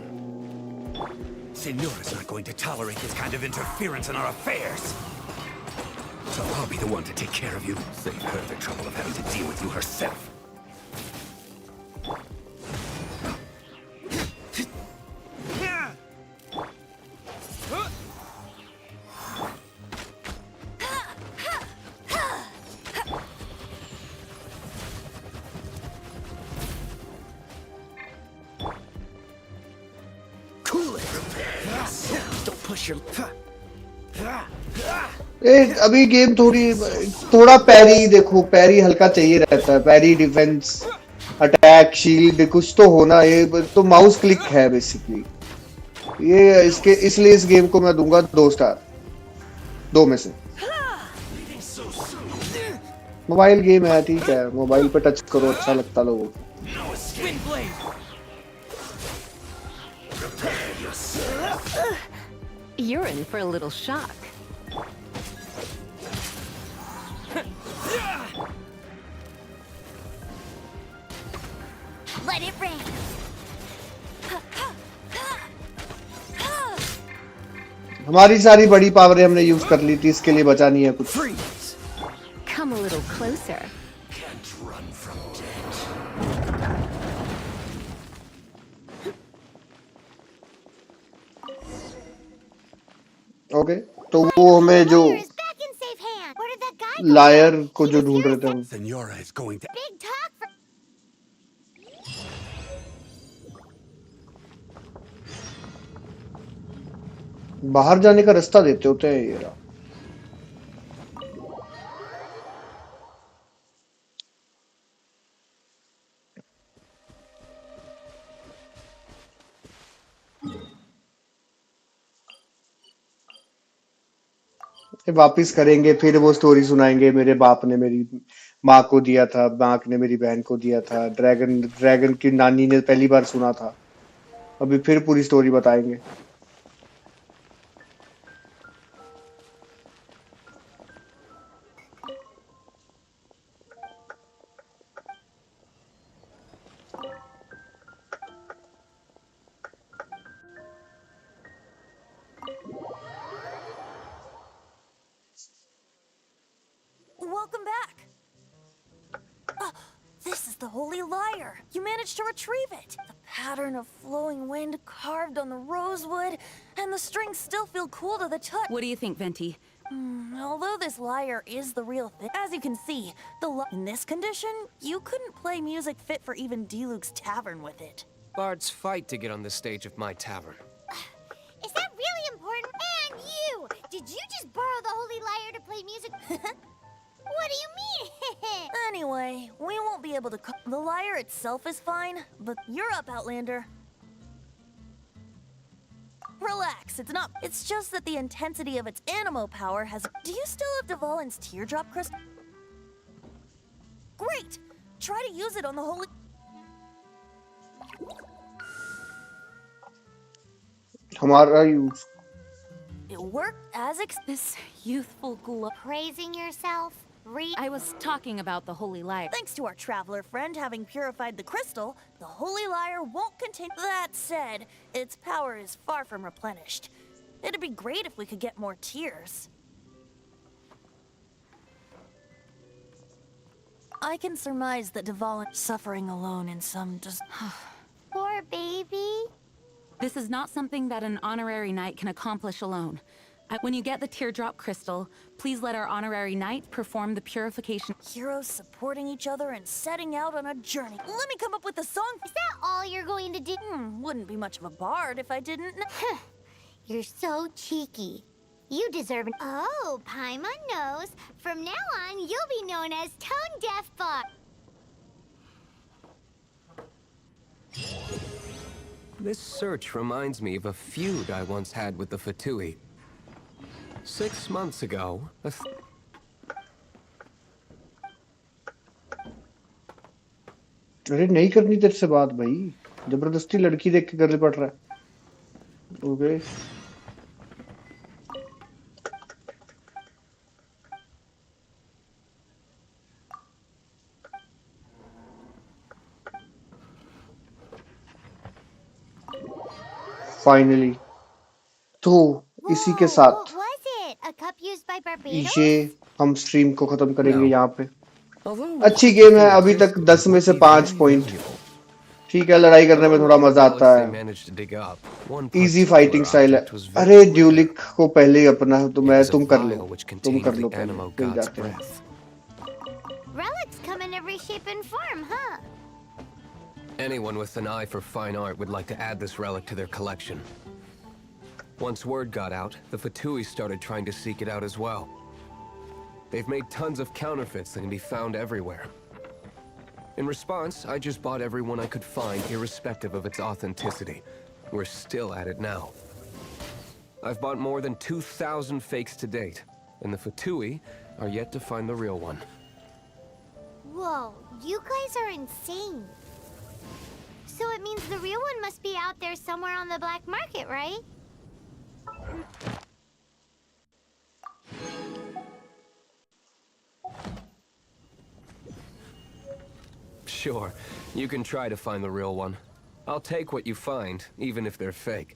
Señora's not going to tolerate this kind of interference in our affairs. So I'll be the one to take care of you. Save her the trouble of having to deal with you herself. अभी game थोड़ा पैरी, देखो पैरी हल्का चाहिए रहता है, पैरी, defence, attack, shield, कुछ तो होना। ये तो माउस क्लिक है बेसिकली ये, इसलिए इस गेम को मैं दूंगा 2 स्टार, 2 में से। मोबाइल गेम है, ठीक है, मोबाइल पे टच करो, अच्छा लगता लोगों को। You're in for a little shock. Let it rain. हमारी सारी बड़ी पावरें हमने यूज कर ली थी, इसके लिए बचा नहीं है कुछ। Come a little closer. Can't run from death. Okay, तो वो हमें जो लायर को जो ढूंढ रहे थे हम। Senora is going to... Big talk for... बाहर जाने का रास्ता देते होते हैं ये रहा। वापिस करेंगे, फिर वो स्टोरी सुनाएंगे, मेरे बाप ने मेरी माँ को दिया था, माँ ने मेरी बहन को दिया था, ड्रैगन की नानी ने पहली बार सुना था, अभी फिर पूरी स्टोरी बताएंगे। holy lyre. You managed to retrieve it. The pattern of flowing wind carved on the rosewood, and the strings still feel cool to the touch. What do you think, Venti? Although this lyre is the real thing, as you can see, in this condition, you couldn't play music fit for even D-Luke's tavern with it. Bards fight to get on the stage of my tavern. Is that really important? And you! Did you just borrow the holy lyre to play music? What do you mean? Anyway, we won't be able to the lyre itself is fine, but you're up, Outlander. Relax, it's just that the intensity of its animo power has... Do you still have Dvalin's teardrop crystal? Great! Try to use it on the holy... हमारा use It worked as This youthful glow. Praising yourself? I was talking about the holy lyre. Thanks to our traveler friend having purified the crystal, the holy lyre won't contain... That said, its power is far from replenished. It'd be great if we could get more tears. I can surmise that Dvalin suffering alone in some Poor baby. This is not something that an honorary knight can accomplish alone. When you get the teardrop crystal, please let our honorary knight perform the purification. Heroes supporting each other and setting out on a journey. Let me come up with a song. Is that all you're going to do? Wouldn't be much of a bard if I didn't. You're so cheeky. You deserve an... Oh, Paimon knows. From now on, you'll be known as Tone Deaf Bard. This search reminds me of a feud I once had with the Fatui. 6 months ago, अरे नहीं करनी तेरे से बात भाई, जबरदस्ती लड़की देख के करने पड़ रहा है। ओके फाइनली तो इसी के साथ ये हम स्ट्रीम को खत्म करेंगे यहाँ पे। अच्छी गेम है, अभी तक 10 में से 5 पॉइंट। ठीक है, लड़ाई करने में थोड़ा मजा आता है, इजी फाइटिंग स्टाइल है। अरे ड्यूलिक को पहले ही अपना, तो मैं तुम कर लो पहले, मिल जाते हैं। Relics come in every shape and form, huh? anyone with an eye for fine art would like to add this relic to their collection. Once word got out, the Fatui started trying to seek it out as well. They've made tons of counterfeits that can be found everywhere. In response, I just bought every one I could find, irrespective of its authenticity. We're still at it now. I've bought more than 2,000 fakes to date, and the Fatui are yet to find the real one. Whoa, you guys are insane. So it means the real one must be out there somewhere on the black market, right? Sure, you can try to find the real one. I'll take what you find, even if they're fake.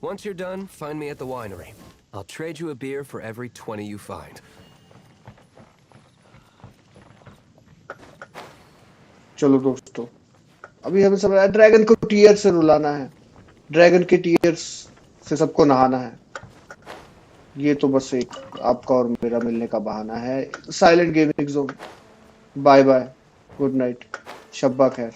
Once you're done, find me at the winery. I'll trade you a beer for every 20 you find. चलो दोस्तों, अभी हमें समझ आया dragon को tier से रुलाना है, dragon के टीयर्स से सबको नहाना है। ये तो बस एक आपका और मेरा मिलने का बहाना है। Silent gaming zone, bye bye, good night, शब्बा खैर।